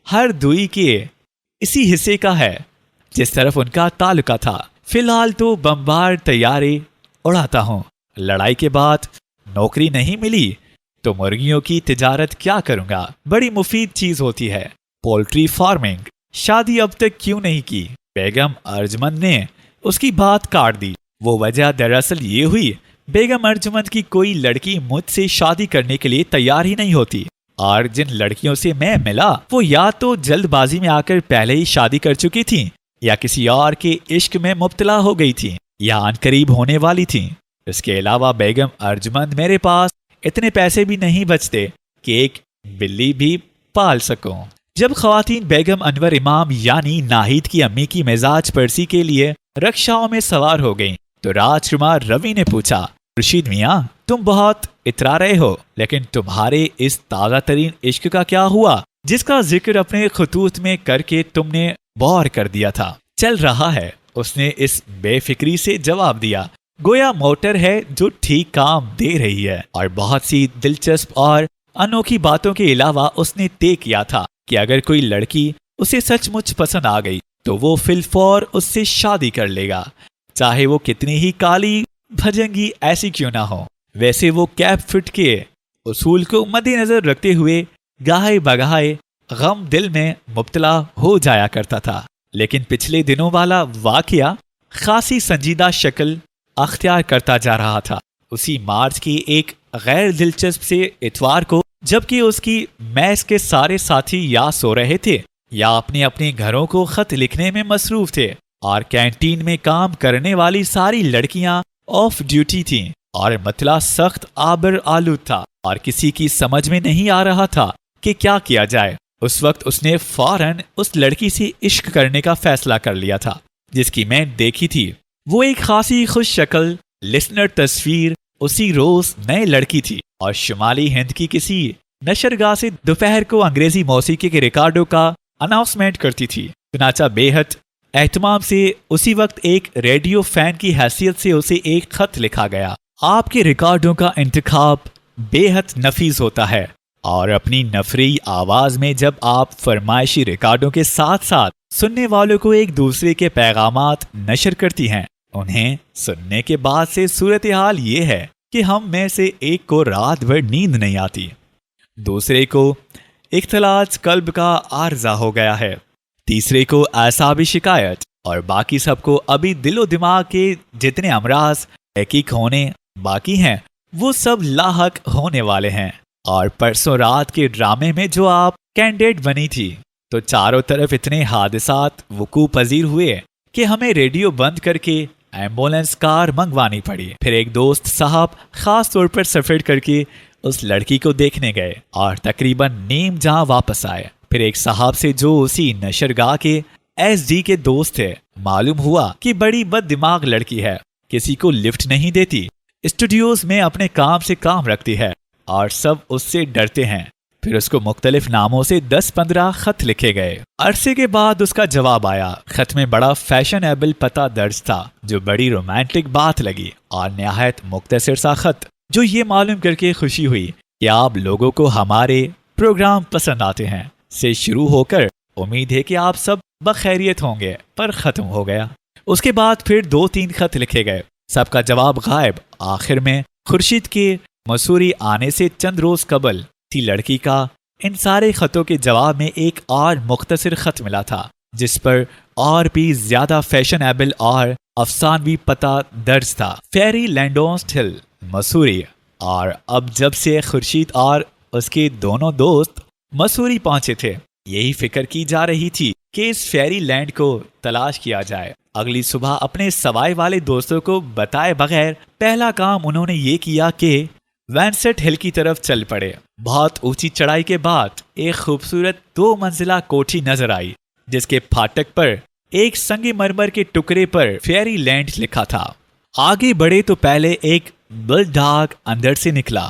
हर दुई के इसी हिस्से का है जिस तरफ उनका ताल्लुका था। फिलहाल तो बम्बार तैयारे उड़ाता हूँ, लड़ाई के बाद नौकरी नहीं मिली तो मुर्गियों की तिजारत क्या करूंगा, बड़ी मुफीद चीज होती है पोल्ट्री फार्मिंग। शादी अब तक क्यों नहीं की? बेगम अर्जमंद ने उसकी बात काट दी। वो वजह दरअसल ये हुई, बेगम अर्जमंद की कोई लड़की मुझसे शादी करने के लिए तैयार ही नहीं होती, और जिन लड़कियों से मैं मिला वो या तो जल्दबाजी में आकर पहले ही शादी कर चुकी थी, या किसी और के इश्क में मुब्तला हो गई थी, या अनकरीब होने वाली थी। इसके अलावा बेगम अर्जमंद मेरे पास इतने पैसे भी नहीं बचते कि एक बिल्ली भी पाल सकूं। जब खवातीन बेगम अनवर इमाम यानी नाहिद की अम्मी की मिजाज परसी के लिए रक्षाओं में सवार हो गईं, तो राजकुमार रवि ने पूछा, खुर्शीद मियाँ तुम बहुत इतरा रहे हो, लेकिन तुम्हारे इस ताज़ा तरीन इश्क का क्या हुआ जिसका जिक्र अपने खतूत में करके तुमने बौर कर दिया था? चल रहा है, उसने इस बेफिक्री से जवाब दिया, गोया मोटर है जो ठीक काम दे रही है। और बहुत सी दिलचस्प और अनोखी बातों के अलावा उसने तय किया था कि अगर कोई लड़की उसे सचमुच पसंद आ गई तो वो फिलफौर उससे शादी कर लेगा, चाहे वो कितनी ही काली भजंगी ऐसी क्यों ना हो। वैसे वो कैप फिट के उसूल को मद्देनजर रखते हुए गाहे बगाहे गम दिल में मुब्तला हो जाया करता था, लेकिन पिछले दिनों वाला वाकया खासी संजीदा शक्ल अख्तियार करता जा रहा था। उसी मार्च की एक गैर दिलचस्प से इतवार को, जबकि उसकी मैस के सारे साथी या सो रहे थे या अपने अपने घरों को खत लिखने में मसरूफ थे, और कैंटीन में काम करने वाली सारी लड़कियां ऑफ ड्यूटी थीं, और मतला सख्त आबर आलूद था और किसी की समझ में नहीं आ रहा था कि क्या किया जाए। उस वक्त उसने फौरन उस लड़की से इश्क करने का फैसला कर लिया था जिसकी मैं देखी थी। वो एक खासी खुश शक्ल लिसनर तस्वीर उसी रोज नए लड़की थी और शुमाली हिंद की किसी नशरगाह से दोपहर को अंग्रेजी मौसीकी के रिकॉर्डों का अनाउंसमेंट करती थी। चुनाचा बेहद एहतमाम से उसी वक्त एक रेडियो फैन की हैसियत से उसे एक खत लिखा गया। आपके रिकॉर्डों का इंतखाब बेहद नफीस होता है और अपनी नफरी आवाज में जब आप फरमाइशी रिकॉर्डों के साथ साथ सुनने वालों को एक दूसरे के पैगामात नशर करती हैं, उन्हें सुनने के बाद से सूरत हाल ये है कि हम में से एक को रात भर नींद नहीं आती, दूसरे को इख्तलाज कल्ब का आर्जा हो गया है, तीसरे को आसाबी शिकायत और बाकी सबको अभी दिलो दिमाग के जितने अमराज तहकीक होने बाकी हैं वो सब लाहक होने वाले हैं। और परसों रात के ड्रामे में जो आप कैंडिडेट बनी थी तो चारों तरफ इतने हादसात वकू पजीर हुए कि हमें रेडियो बंद करके एम्बुलेंस कार मंगवानी पड़ी। फिर एक दोस्त साहब खास तौर पर सफर करके उस लड़की को देखने गए और तकरीबन नीम जहां वापस आए। फिर एक साहब से जो उसी नशरगाह के एसडी के दोस्त थे, मालूम हुआ कि बड़ी बद दिमाग लड़की है, किसी को लिफ्ट नहीं देती, स्टूडियोज में अपने काम से काम रखती है और सब उससे डरते हैं। फिर उसको मुख्तलिफ नामों से 10-15 खत लिखे गए। अरसे के बाद उसका जवाब आया। खत में बड़ा फैशनेबल पता दर्ज था जो बड़ी रोमांटिक बात लगी और निहायत मुख्तसर सा खत जो ये मालूम करके खुशी हुई कि आप लोगों को हमारे प्रोग्राम पसंद आते हैं से शुरू होकर उम्मीद है कि आप सब बखैरियत होंगे पर खत्म हो गया। उसके बाद फिर 2-3 खत लिखे गए, सबका जवाब गायब। आखिर में खुर्शीद के मसूरी आने से चंद रोज कबल थी लड़की का इन सारे खतों के जवाब में एक और मुख्तसर खत मिला था जिस पर और भी ज्यादा फैशनेबल और अफसानवी पता दर्ज था, फेरी लैंडोस्ट हिल, मसूरी। और अब जब से खुर्शीद और उसके दोनों दोस्त मसूरी पहुंचे थे, यही फिक्र की जा रही थी कि इस फेरी लैंड को तलाश किया जाए। अगली सुबह अपने सवाई वाले दोस्तों को बताए बगैर पहला काम उन्होंने ये किया कि वैनसेट हिल की तरफ चल पड़े। बहुत ऊंची चढ़ाई के बाद एक खूबसूरत 2 मंजिला कोठी नजर आई जिसके फाटक पर एक संगमरमर के टुकड़े पर फेरी लैंड लिखा था। आगे बढ़े तो पहले एक बुलडॉग अंदर से निकला,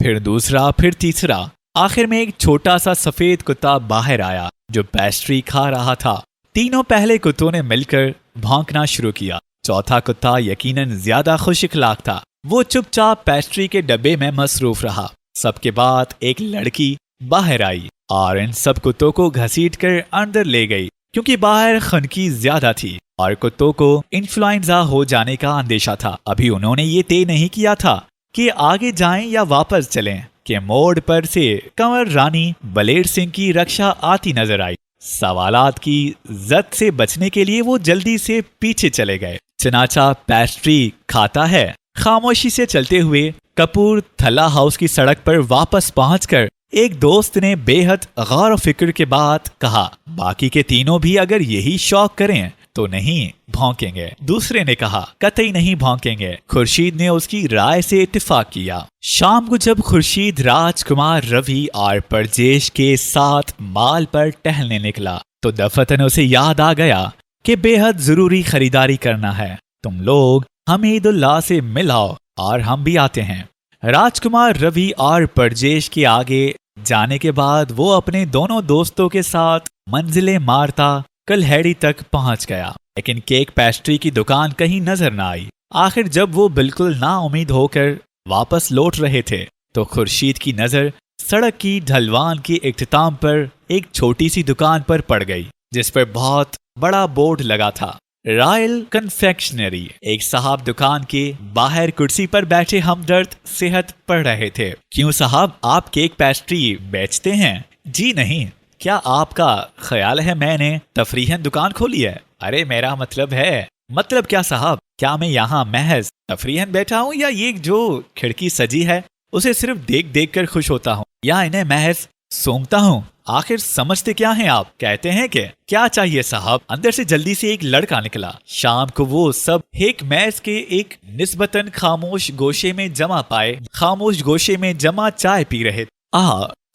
फिर दूसरा, फिर तीसरा, आखिर में एक छोटा सा सफेद कुत्ता बाहर आया जो पेस्ट्री खा रहा था। तीनों पहले कुत्तों ने मिलकर भौंकना शुरू किया। चौथा कुत्ता यकीनन ज्यादा खुश इखलाक था, वो चुपचाप पेस्ट्री के डब्बे में मसरूफ रहा। सबके बाद एक लड़की बाहर आई और इन सब कुत्तों को घसीटकर अंदर ले गई क्योंकि बाहर खनकी ज्यादा थी और कुत्तों को इन्फ्लुएंजा हो जाने का अंदेशा था। अभी उन्होंने ये तय नहीं किया था कि आगे जाएं या वापस चलें कि मोड़ पर से कंवर रानी बलेर सिंह की रक्षा आती नजर आई। सवालात की जद से बचने के लिए वो जल्दी से पीछे चले गए। चनाचा पेस्ट्री खाता है। खामोशी से चलते हुए कपूर थला हाउस की सड़क पर वापस पहुंचकर एक दोस्त ने बेहद गौर फिक्र के बाद कहा, बाकी के तीनों भी अगर यही शौक करें तो नहीं भौंकेंगे। दूसरे ने कहा, कतई नहीं भौंकेंगे। खुर्शीद ने उसकी राय से इत्तेफाक किया। शाम को जब खुर्शीद राजकुमार रवि और परजेश के साथ माल पर टहलने निकला तो दफतन उसे याद आ गया कि बेहद जरूरी खरीदारी करना है। तुम लोग हमीदुल्लाह से मिलाओ और हम भी आते हैं। राजकुमार रवि और परजेश के आगे जाने के बाद वो अपने दोनों दोस्तों के साथ मंजिले मारता कलहेड़ी तक पहुंच गया, लेकिन केक पेस्ट्री की दुकान कहीं नजर न आई। आखिर जब वो बिल्कुल नाउम्मीद होकर वापस लौट रहे थे तो खुर्शीद की नजर सड़क की ढलवान के इख्तिताम पर एक छोटी सी दुकान पर पड़ गई जिस पर बहुत बड़ा बोर्ड लगा था, रॉयल कन्फेक्शनरी। एक साहब दुकान के बाहर कुर्सी पर बैठे हमदर्द सेहत पढ़ रहे थे। क्यों साहब, आप केक पेस्ट्री बेचते हैं? जी नहीं, क्या आपका ख्याल है मैंने तफरीहन दुकान खोली है? अरे मेरा मतलब है। मतलब क्या साहब, क्या मैं यहाँ महज तफरीहन बैठा हूँ या ये जो खिड़की सजी है उसे सिर्फ देख देख कर खुश होता हूँ या इन्हें महज सूंघता हूँ? आखिर समझते क्या हैं आप? कहते हैं कि क्या चाहिए साहब? अंदर से जल्दी से एक लड़का निकला। शाम को वो सब एक मैस के एक निस्बतन खामोश गोशे में जमा पाए, खामोश गोशे में जमा चाय पी रहे।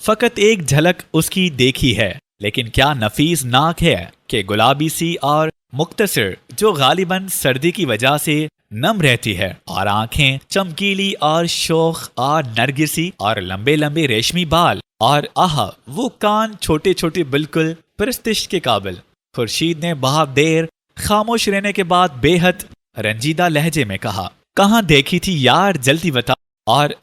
फकत एक झलक उसकी देखी है, लेकिन क्या नफीस नाक है कि गुलाबी सी और मुख्तसर जो गालिबन सर्दी की वजह से नम रहती है और आंखें चमकीली और शोख और नरगिसी और लंबे लंबे रेशमी बाल और वो कान छोटे छोटे बिल्कुल परस्तिश के काबिल। खुर्शीद ने बहुत देर खामोश रहने के बाद बेहद रंजीदा लहजे में कहा, कहाँ देखी थी यार, जल्दी बता। और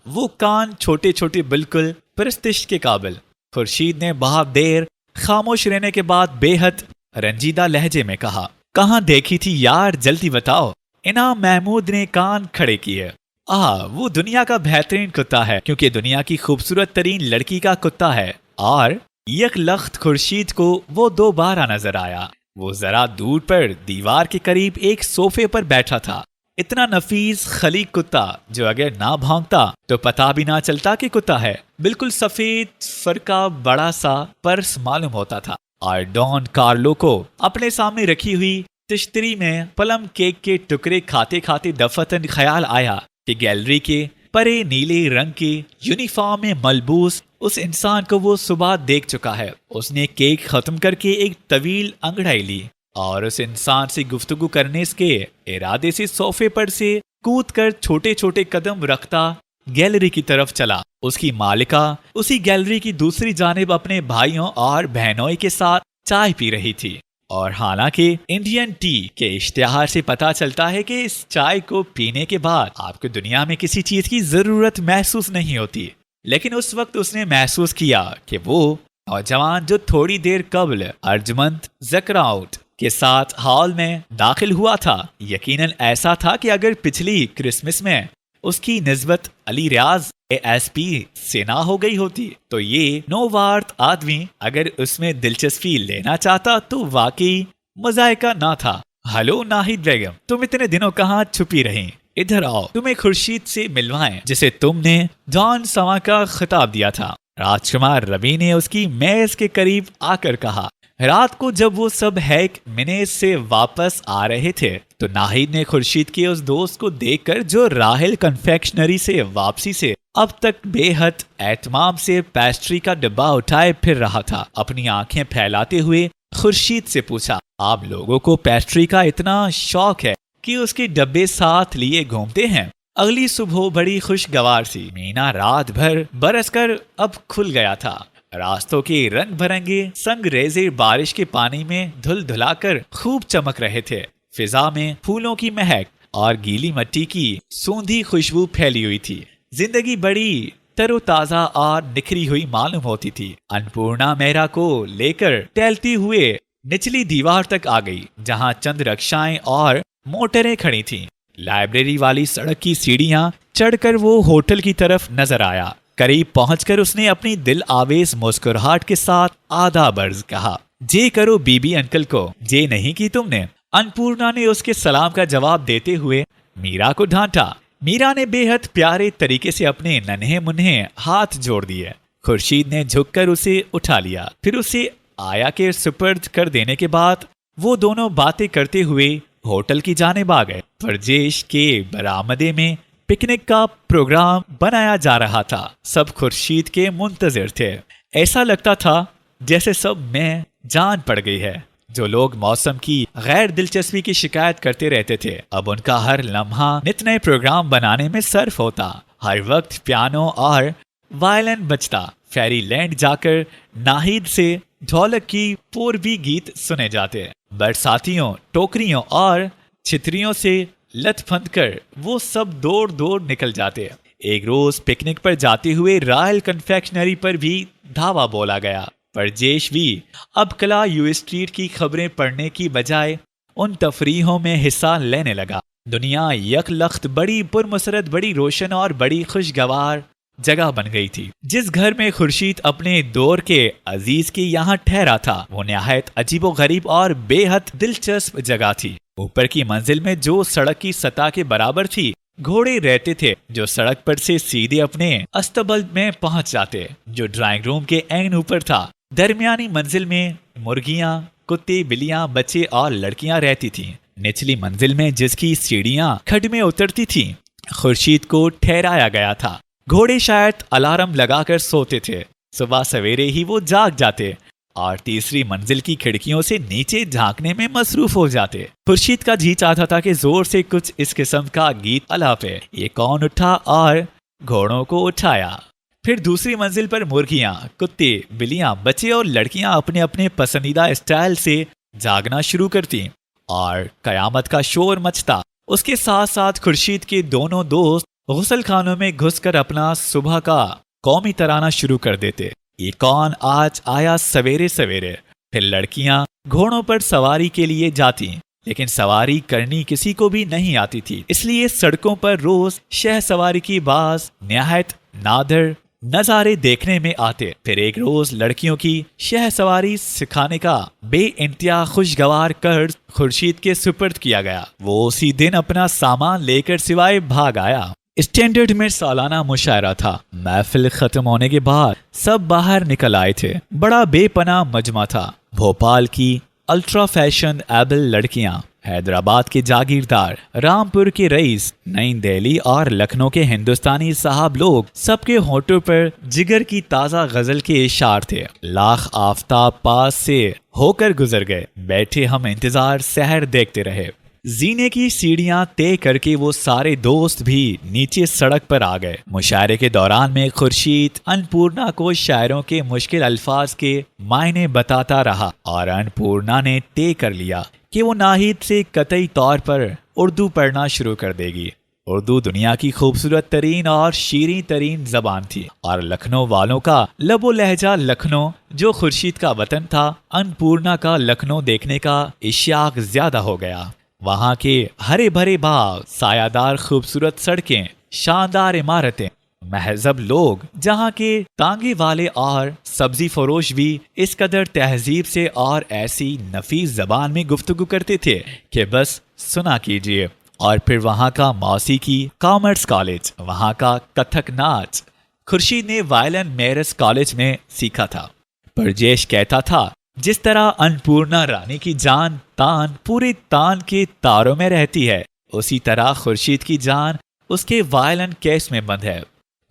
वो कान छोटे छोटे बिल्कुल परस्तिश के काबिल। खुर्शीद ने बहुत देर खामोश रहने के बाद बेहद रंजीदा लहजे में कहा, कहाँ देखी थी यार, जल्दी बताओ। इनाम महमूद ने कान खड़े किए। वो दुनिया का बेहतरीन कुत्ता है, क्योंकि दुनिया की खूबसूरत तरीन लड़की का कुत्ता है। और यक लख्त खुर्शीद को वो दोबारा नजर आया। वो जरा दूर पर दीवार के करीब एक सोफे पर बैठा था। इतना नफीस खलीक कुत्ता जो अगर ना भौंकता तो पता भी ना चलता कि कुत्ता है। बिल्कुल सफेद फर का बड़ा सा पर्स मालूम होता था। और डॉन कार्लो को अपने सामने रखी हुई तिश्तरी में प्लम केक के टुकड़े खाते खाते दफतन ख्याल आया कि गैलरी के परे नीले रंग के यूनिफॉर्म में मलबूस उस इंसान को वो सुबह देख चुका है। उसने केक खत्म करके एक तवील अंगड़ाई ली और उस इंसान से गुफ्तगू करने के इरादे से सोफे पर से कूदकर छोटे छोटे कदम रखता गैलरी की तरफ चला। उसकी मालिका उसी गैलरी की दूसरी जानिब अपने भाइयों और बहनों के साथ चाय पी रही थी। और हालांकि इंडियन टी के इश्तिहार से पता चलता है कि इस चाय को पीने के बाद आपको दुनिया में किसी चीज की जरूरत महसूस नहीं होती, लेकिन उस वक्त उसने महसूस किया कि वो नौजवान जो थोड़ी देर कबल अर्जमंद जकराउट के साथ हॉल में दाखिल हुआ था, यकीनन ऐसा था कि अगर पिछली क्रिसमस में उसकी निस्बत अली रियाज ASP से ना हो गई होती तो ये नौवार्थ आदमी अगर उसमें दिलचस्पी लेना चाहता तो वाकई मजायका ना था। हेलो नाहिद बेगम, तुम इतने दिनों कहाँ छुपी रही? इधर आओ, तुम्हें खुर्शीद से मिलवाएं जिसे तुमने जॉन समा का खिताब दिया था। राजकुमार रवि ने उसकी मेज के करीब आकर कहा। रात को जब वो सब हैक मिनेज से वापस आ रहे थे तो नाहिद ने खुर्शीद के उस दोस्त को देखकर जो राहिल कन्फेक्शनरी से वापसी से अब तक बेहद एहतमाम से पेस्ट्री का डिब्बा उठाए फिर रहा था, अपनी आंखें फैलाते हुए खुर्शीद से पूछा, आप लोगों को पेस्ट्री का इतना शौक है कि उसके डब्बे साथ लिए घूमते हैं? अगली सुबह बड़ी खुशगवार सी मीना रात भर बरसकर अब खुल गया था। रास्तों के रंग भरंगे संगरेज़े बारिश के पानी में धुल धुलाकर खूब चमक रहे थे। फिजा में फूलों की महक और गीली मिट्टी की सूंधी खुशबू फैली हुई थी। जिंदगी बड़ी तरोताजा और निखरी हुई मालूम होती थी। अन्नपूर्णा मेहरा को लेकर टहलती हुए निचली दीवार तक आ गई, जहां चंद रक्षाएं और मोटरें खड़ी थीं। लाइब्रेरी वाली सड़क की सीढ़ियां चढ़कर वो होटल की तरफ नजर आया। करीब पहुंचकर उसने अपनी दिल आवेज मुस्कुराहट के साथ आधा बर्ज कहा, जे करो बीबी अंकल को, जे नहीं की तुमने। अन्नपूर्णा ने उसके सलाम का जवाब देते हुए मीरा को ढांटा। मीरा ने बेहद प्यारे तरीके से अपने नन्हे मुन्हे हाथ जोड़ दिए। खुर्शीद ने झुककर उसे उठा लिया, फिर उसे आया के सुपर्द कर देने के बाद वो दोनों बातें करते हुए होटल की जानिब आ गए। परजेश के बरामदे में पिकनिक का प्रोग्राम बनाया जा रहा था। सब खुर्शीद के मुंतजिर थे। ऐसा लगता था जैसे सब में जान पड़ गई है। जो लोग मौसम की गैर दिलचस्पी की शिकायत करते रहते थे, अब उनका हर लम्हा नित नए प्रोग्राम बनाने में सर्फ होता। हर वक्त पियानो और वायलिन बजता। फेरीलैंड जाकर नाहिद से ढोलक की पूर्वी गीत सुने जाते। बरसातियों, टोकरियों और छितरियों से लथपथ कर वो सब दौड़ दौड़ निकल जाते। एक रोज पिकनिक पर जाते हुए रॉयल कन्फेक्शनरी पर भी धावा बोला गया। परजेश भी अब कला यू स्ट्रीट की खबरें पढ़ने की बजाय उन तफरीहों में हिस्सा लेने लगा। दुनिया यक लख्त बड़ी पुरमसरत, बड़ी रोशन और बड़ी खुशगवार जगह बन गई थी। जिस घर में खुर्शीद अपने दौर के अजीज के यहाँ ठहरा था, वो निहायत अजीबो गरीब और बेहद दिलचस्प जगह थी। ऊपर की मंजिल में जो सड़क की सतह के बराबर थी, घोड़े रहते थे जो सड़क पर से सीधे अपने अस्तबल में पहुंच जाते, जो ड्राइंग रूम के ऐन ऊपर था। दरमियानी मंजिल में मुर्गियां, कुत्ते, बिल्लियां, बच्चे और लड़कियां रहती थीं। निचली मंजिल में जिसकी सीढ़ियां खड्ड में उतरती थीं, खुर्शीद को ठहराया गया था। घोड़े शायद अलार्म लगाकर सोते थे। सुबह सवेरे ही वो जाग जाते और तीसरी मंजिल की खिड़कियों से नीचे झांकने में मसरूफ हो जाते। खुर्शीद का जी चाहता था कि जोर से कुछ इस किस्म का गीत अलापे। ये कौन उठा और घोड़ों को उठाया। फिर दूसरी मंजिल पर मुर्गियां, कुत्ते, बिल्लियां, बच्चे और लड़कियां अपने अपने पसंदीदा स्टाइल से जागना शुरू करती और कयामत का शोर मचता। उसके साथ साथ खुर्शीद के दोनों दोस्त गुसल खानों में घुसकर अपना सुबह का कौमी तराना शुरू कर देते। ये कौन आज आया सवेरे सवेरे। फिर लड़कियां घोड़ों पर सवारी के लिए जाती, लेकिन सवारी करनी किसी को भी नहीं आती थी। इसलिए सड़कों पर रोज शह सवारी की बाज निहायत नादर नजारे देखने में आते। फिर एक रोज लड़कियों की शह सवारी सिखाने का बेइंतहा खुशगवार कर्ज खुर्शीद के सुपर्द किया गया। वो उसी दिन अपना सामान लेकर सिवाय भाग आया। स्टैंडर्ड में सालाना मुशायरा था। महफिल खत्म होने के बाद सब बाहर निकल आए थे। बड़ा बेपना मजमा था। भोपाल की अल्ट्रा फैशन एबल लड़कियां, हैदराबाद के जागीरदार, रामपुर के रईस, नई दिल्ली और लखनऊ के हिंदुस्तानी साहब लोग, सबके होठों पर जिगर की ताजा गजल के इशार थे। लाख आफताब पास से होकर गुजर गए। बैठे हम इंतजार सहर देखते रहे। जीने की सीढ़ियां तय करके वो सारे दोस्त भी नीचे सड़क पर आ गए। मुशायरे के दौरान में खुर्शीद अन्नपूर्णा को शायरों के मुश्किल अल्फाज के मायने बताता रहा और अन्नपूर्णा ने तय कर लिया कि वो नाहिद से कतई तौर पर उर्दू पढ़ना शुरू कर देगी। उर्दू दुनिया की खूबसूरत तरीन और शीरीं तरीन जबान थी और लखनऊ वालों का लबो लहजा लखनऊ, जो खुर्शीद का वतन था, अन्नपूर्णा का लखनऊ देखने का इश्याक ज्यादा हो गया। वहां के हरे भरे बाग, सायादार खूबसूरत सड़कें, शानदार इमारतें, महजब लोग, जहां के तांगे वाले और सब्जी फरोश भी इस कदर तहजीब से और ऐसी नफीस जबान में गुफ्तगू करते थे कि बस सुना कीजिए। और फिर वहां का मौसीकी कॉमर्स कॉलेज, वहां का कथक नाच खुर्शीद ने वायलन मेरस कॉलेज में सीखा था। परजेश कहता था, जिस तरह अन्नपूर्णा रानी की जान तान पूरे तान के तारों में रहती है, उसी तरह खुर्शीद की जान उसके वायलन केस में बंद है।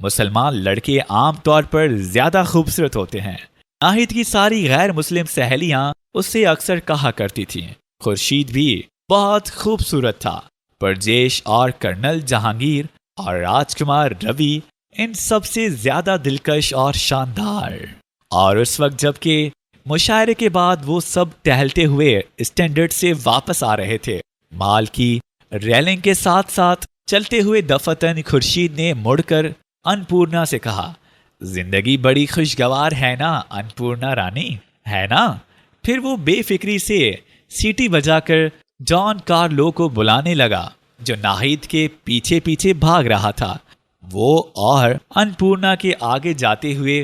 मुसलमान लड़के आम तौर पर ज्यादा खूबसूरत होते हैं। नाहिद की सारी गैर मुस्लिम सहेलियां उससे अक्सर कहा करती थीं, खुर्शीद भी बहुत खूबसूरत था। परजेश और कर्नल जहांगीर और राजकुमार रवि इन सबसे ज्यादा दिलकश और शानदार। और उस वक्त जबकि मुशायरे के बाद वो सब टहलते हुए स्टैंडर्ड से वापस आ रहे थे, माल की रेलिंग के साथ साथ चलते हुए दफतन खुर्शीद ने मुड़कर अन्नपूर्णा से कहा, जिंदगी बड़ी खुशगवार है ना अन्नपूर्णा रानी, है ना। फिर वो बेफिक्री से सीटी बजाकर जॉन कार्लो को बुलाने लगा, जो नाहिद के पीछे पीछे भाग रहा था। वो और अन्नपूर्णा के आगे जाते हुए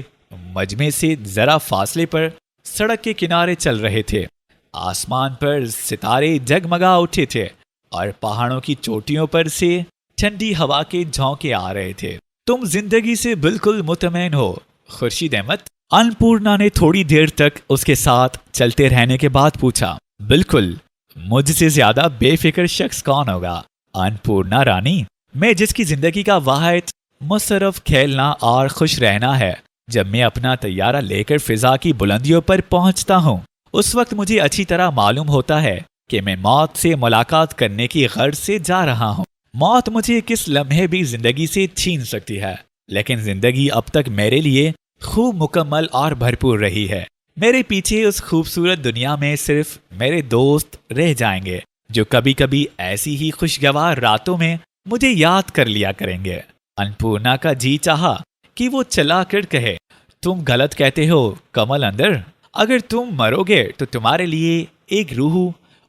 मजमे से जरा फासले पर सड़क के किनारे चल रहे थे। आसमान पर सितारे जगमगा उठे थे और पहाड़ों की चोटियों पर से ठंडी हवा के झोंके आ रहे थे। तुम जिंदगी से बिल्कुल मुतमैन हो खुर्शीद अहमद? अन्नपूर्णा ने थोड़ी देर तक उसके साथ चलते रहने के बाद पूछा। बिल्कुल, मुझसे ज्यादा बेफिक्र शख्स कौन होगा अन्नपूर्णा रानी। मैं जिसकी जिंदगी का वाहिद मुसरफ खेलना और खुश रहना है। जब मैं अपना तैयारा लेकर फिजा की बुलंदियों पर पहुंचता हूं, उस वक्त मुझे अच्छी तरह मालूम होता है कि मैं मौत से मुलाकात करने की गर्ज से जा रहा हूं। मौत मुझे किस लम्हे भी जिंदगी से छीन सकती है, लेकिन जिंदगी अब तक मेरे लिए खूब मुकम्मल और भरपूर रही है। मेरे पीछे उस खूबसूरत दुनिया में सिर्फ मेरे दोस्त रह जाएंगे, जो कभी कभी ऐसी ही खुशगवार रातों में मुझे याद कर लिया करेंगे। अन्नपूर्णा का जी चाहा कि वो चला कर कहे, तुम गलत कहते हो कमल अंदर। अगर तुम मरोगे तो तुम्हारे लिए एक रूह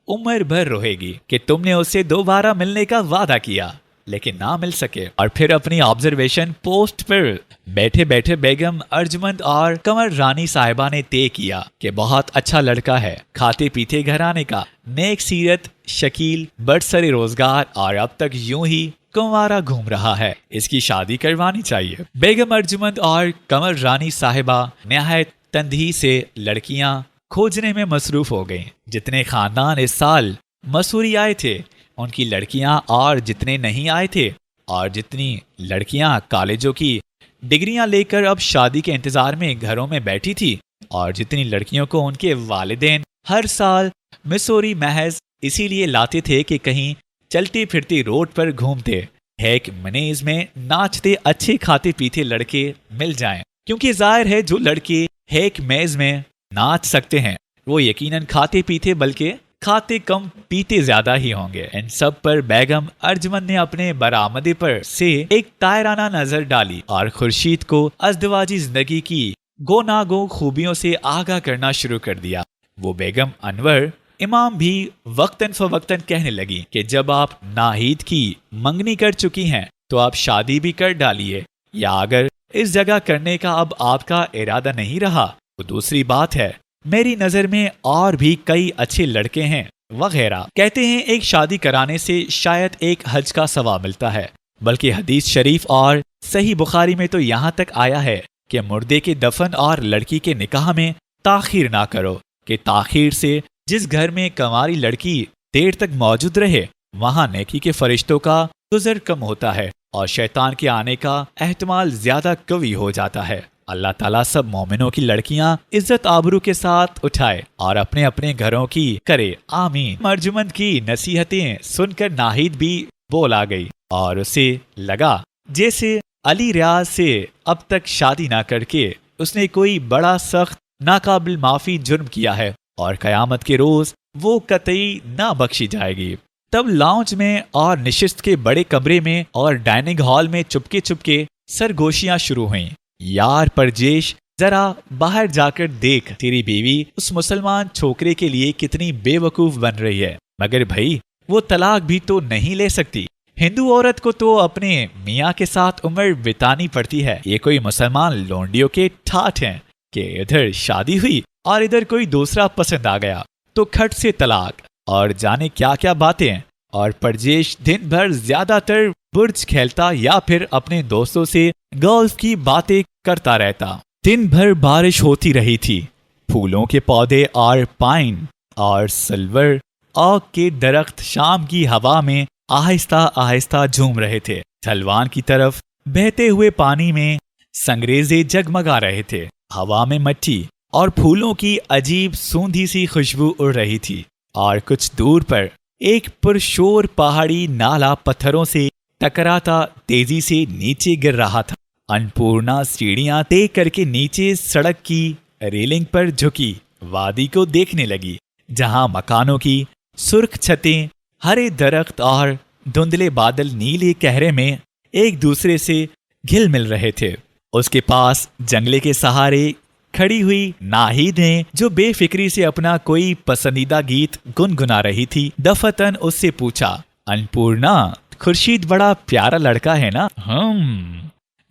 उम्र भर रोएगी कि तुमने उससे दोबारा मिलने का वादा किया लेकिन ना मिल सके। और फिर अपनी ऑब्जर्वेशन पोस्ट पर बैठे बैठे बेगम अर्जमंद और कमर रानी साहिबा ने तय किया कि बहुत अच्छा लड़का है, खाते पीते घराने का, नेक सीरत, शकील, बरसरे रोजगार और अब तक यूं ही कुंवारा घूम रहा है, इसकी शादी करवानी चाहिए। बेगम अर्जुमंद और कमर रानी साहिबा निहायत तंदही से लड़कियां खोजने में मसरूफ हो गईं। जितने खानदान इस साल मसूरी आए थे उनकी लड़कियां और जितने नहीं आए थे, और जितनी लड़कियां कॉलेजों की डिग्रियां लेकर अब शादी के इंतजार में घरों में बैठी थी, और जितनी लड़कियों को उनके वालिदैन हर साल मिसौरी महज इसीलिए लाते थे कि कहीं चलती फिरती रोड पर घूमते हेक मनीज में नाचते अच्छे खाते पीते लड़के मिल जाएं, क्योंकि जाहिर है जो लड़के हेक मेज में नाच सकते हैं वो यकीनन खाते पीते बल्कि खाते कम पीते ज्यादा ही होंगे। इन सब पर बेगम अर्जुमंद ने अपने बरामदे पर से एक तायराना नजर डाली और खुर्शीद को अज़दवाजी जिंदगी की गोनागो खूबियों से आगाह करना शुरू कर दिया। वो बेगम अनवर इमाम भी वक्तन फवक्तन कहने लगी कि जब आप नाहिद की मंगनी कर चुकी हैं तो आप शादी भी कर डालिए, या अगर इस जगह करने का अब आपका इरादा नहीं रहा तो दूसरी बात है, मेरी नजर में और भी कई अच्छे लड़के हैं वगैरह। कहते हैं एक शादी कराने से शायद एक हज का सवाब मिलता है, बल्कि हदीस शरीफ और सही बुखारी में तो यहाँ तक आया है कि मुर्दे के दफन और लड़की के निकाह में ताखीर ना करो, कि ताखीर से जिस घर में कंवारी लड़की देर तक मौजूद रहे वहां नेकी के फरिश्तों का गुजर कम होता है और शैतान के आने का एहतमाल ज्यादा कवी हो जाता है। अल्लाह ताला सब मोमिनों की लड़कियां इज्जत आबरू के साथ उठाए और अपने अपने घरों की करे, आमीन। अर्जुमंद की नसीहतें सुनकर नाहिद भी बोल आ गई और उसे लगा जैसे अली रियाज से अब तक शादी ना करके उसने कोई बड़ा सख्त नाकाबिल माफी जुर्म किया है और कयामत के रोज वो कतई ना बख्शी जाएगी। तब लाउंज में और निशिस्त के बड़े कमरे में और डाइनिंग हॉल में चुपके चुपके सरगोशियां शुरू हुईं। यार परजेश, जरा बाहर जाकर देख, तेरी बीवी उस मुसलमान छोकरे के लिए कितनी बेवकूफ बन रही है। मगर भाई वो तलाक भी तो नहीं ले सकती, हिंदू औरत को तो अपने मियाँ के साथ उम्र बितानी पड़ती है। ये कोई मुसलमान लोंडियों के ठाठ हैं कि इधर शादी हुई और इधर कोई दूसरा पसंद आ गया तो खट से तलाक और जाने क्या क्या बातें। और परजेश दिन भर ज्यादातर बुर्ज खेलता या फिर अपने दोस्तों से गोल्फ की बातें करता रहता। दिन भर बारिश होती रही थी, फूलों के पौधे और पाइन और सिल्वर ओक के दरख्त शाम की हवा में आहिस्ता आहिस्ता झूम रहे थे। ढलवान की तरफ बहते हुए पानी में संगरेजे जगमगा रहे थे। हवा में मट्टी और फूलों की अजीब सूंधी सी खुशबू उड़ रही थी और कुछ दूर पर एक पुरशोर पहाड़ी नाला पत्थरों से टकराता तेजी से नीचे गिर रहा था। अन्नपूर्णा सीढ़ियां तय करके नीचे सड़क की रेलिंग पर झुकी वादी को देखने लगी, जहां मकानों की सुर्ख छतें, हरे दरख्त और धुंधले बादल नीले कहरे में एक दूसरे से घिल मिल रहे थे। उसके पास जंगले के सहारे खड़ी हुई नाहिद ने, जो बेफिक्री से अपना कोई पसंदीदा गीत गुनगुना रही थी, दफतन उससे पूछा, अन्नपूर्णा, खुर्शीद बड़ा प्यारा लड़का है ना?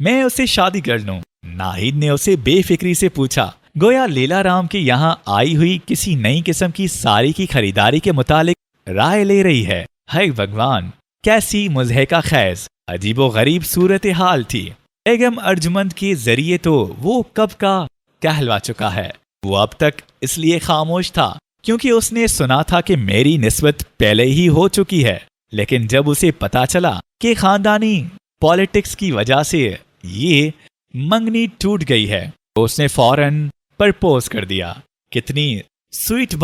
मैं उससे शादी कर लूं? नाहिद ने उसे बेफिक्री से पूछा, गोया लीला राम के यहाँ आई हुई किसी नई किस्म की साड़ी की खरीदारी के मुतालिक राय ले रही है। हाय भगवान, कैसी मुज़हिका खैज अजीबो गरीब सूरत हाल थी। बेगम अर्जुमंद के जरिए तो वो कब का कहलवा चुका है। वो अब तक इसलिए खामोश था क्योंकि उसने सुना था कि मेरी निस्बत पहले ही हो चुकी है, लेकिन जब उसे पता चला कि खानदानी पॉलिटिक्स की वजह से ये मंगनी टूट गई है तो उसने फौरन प्रपोज कर दिया। कितनी स्वीट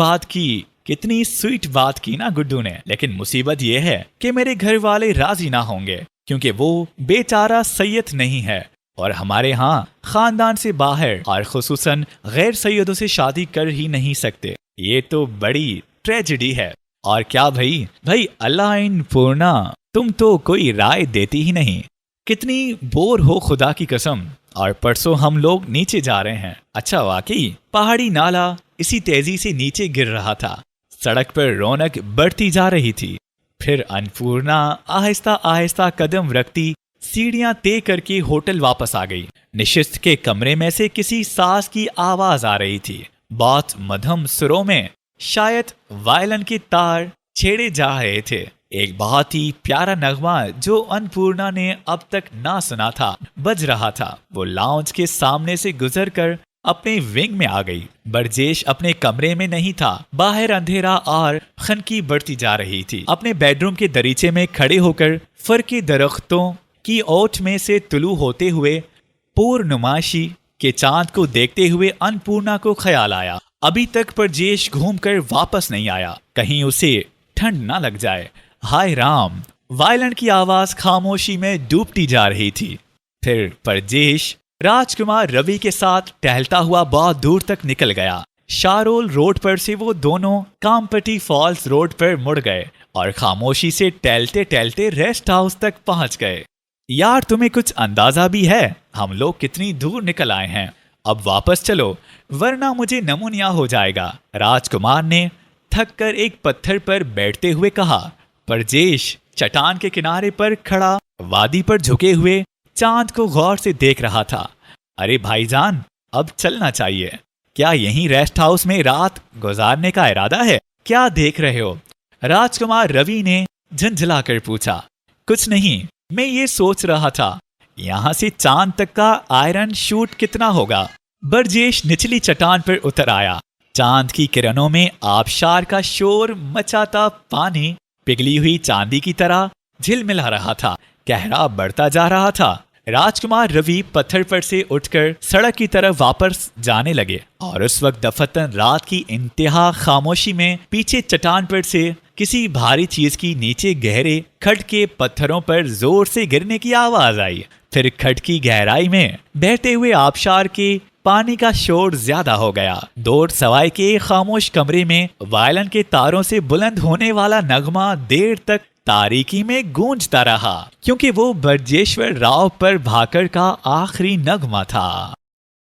बात की ना गुड्डू ने। लेकिन मुसीबत ये है कि मेरे घर वाले राजी ना होंगे क्योंकि वो बेचारा सैयद नहीं है और हमारे यहाँ खानदान से बाहर और खुसूसन गैर सैयदों से शादी कर ही नहीं सकते। ये तो बड़ी ट्रेजेडी है। और क्या भाई अल्लाह इन पूर्णा, तुम तो कोई राय देती ही नहीं। कितनी बोर हो खुदा की कसम। और परसों हम लोग नीचे जा रहे हैं। अच्छा वाकई पहाड़ी नाला इसी तेजी से नीचे गिर रहा था। सड़क पर रौनक बढ़ती जा रही थी। फिर अन्नपूर्णा आहिस्ता आहिस्ता कदम रखती सीढ़ियां तय करके होटल वापस आ गई। निशिस्त के कमरे में से किसी सास की आवाज आ रही थी। बहुत मध्यम सुरों में, शायद वायलिन के तार छेड़े जा रहे थे। एक बहुत ही प्यारा नगमा जो अन्नपूर्णा ने अब तक ना सुना था बज रहा था। वो लाउंज के सामने से गुजरकर अपने विंग में आ गई। बरजेश अपने कमरे में नहीं था। बाहर अंधेरा और खनकी बढ़ती जा रही थी। अपने बेडरूम के दरीचे में खड़े होकर फर के दरख्तों की ओट में से तुलू होते हुए पूर्णमाशी कि चांद को देखते हुए अन्नपूर्णा को ख्याल आया, अभी तक परजेश घूमकर वापस नहीं आया, कहीं उसे ठंड ना लग जाए। हाय राम! वायलन की आवाज खामोशी में डूबती जा रही थी। फिर परजेश राजकुमार रवि के साथ टहलता हुआ बहुत दूर तक निकल गया। शारोल रोड पर से वो दोनों कामपटी फॉल्स रोड पर मुड़ गए और खामोशी से टहलते टहलते रेस्ट हाउस तक पहुंच गए। यार, तुम्हें कुछ अंदाजा भी है हम लोग कितनी दूर निकल आए हैं? अब वापस चलो वरना मुझे नमूनिया हो जाएगा, राजकुमार ने थक कर एक पत्थर पर बैठते हुए कहा। परजेश चट्टान के किनारे पर खड़ा वादी पर झुके हुए चांद को गौर से देख रहा था। अरे भाईजान, अब चलना चाहिए। क्या यहीं रेस्ट हाउस में रात गुजारने का इरादा है? क्या देख रहे हो? राजकुमार रवि ने झंझलाकर पूछा। कुछ नहीं, मैं ये सोच रहा था यहाँ से चांद तक का आयरन शूट कितना होगा। बरजेश निचली चट्टान पर उतर आया। चांद की किरणों में आबशार का शोर मचाता पानी पिघली हुई चांदी की तरह झिलमिला रहा था, गहरा बढ़ता जा रहा था। राजकुमार रवि पत्थर पर से उठकर सड़क की तरफ वापस जाने लगे और उस वक्त दफतन रात की इंतहा खामोशी में पीछे चट्टान पर से किसी भारी चीज की नीचे गहरे खड के पत्थरों पर जोर से गिरने की आवाज आई। फिर खड की गहराई में बहते हुए आबशार के पानी का शोर ज्यादा हो गया। दूर सवाई के खामोश कमरे में वायलन के तारों से बुलंद होने वाला नगमा देर तक तारीकी में गूंजता रहा, क्योंकि वो बरजेश्वर राव पर भाकर का आखिरी नगमा था।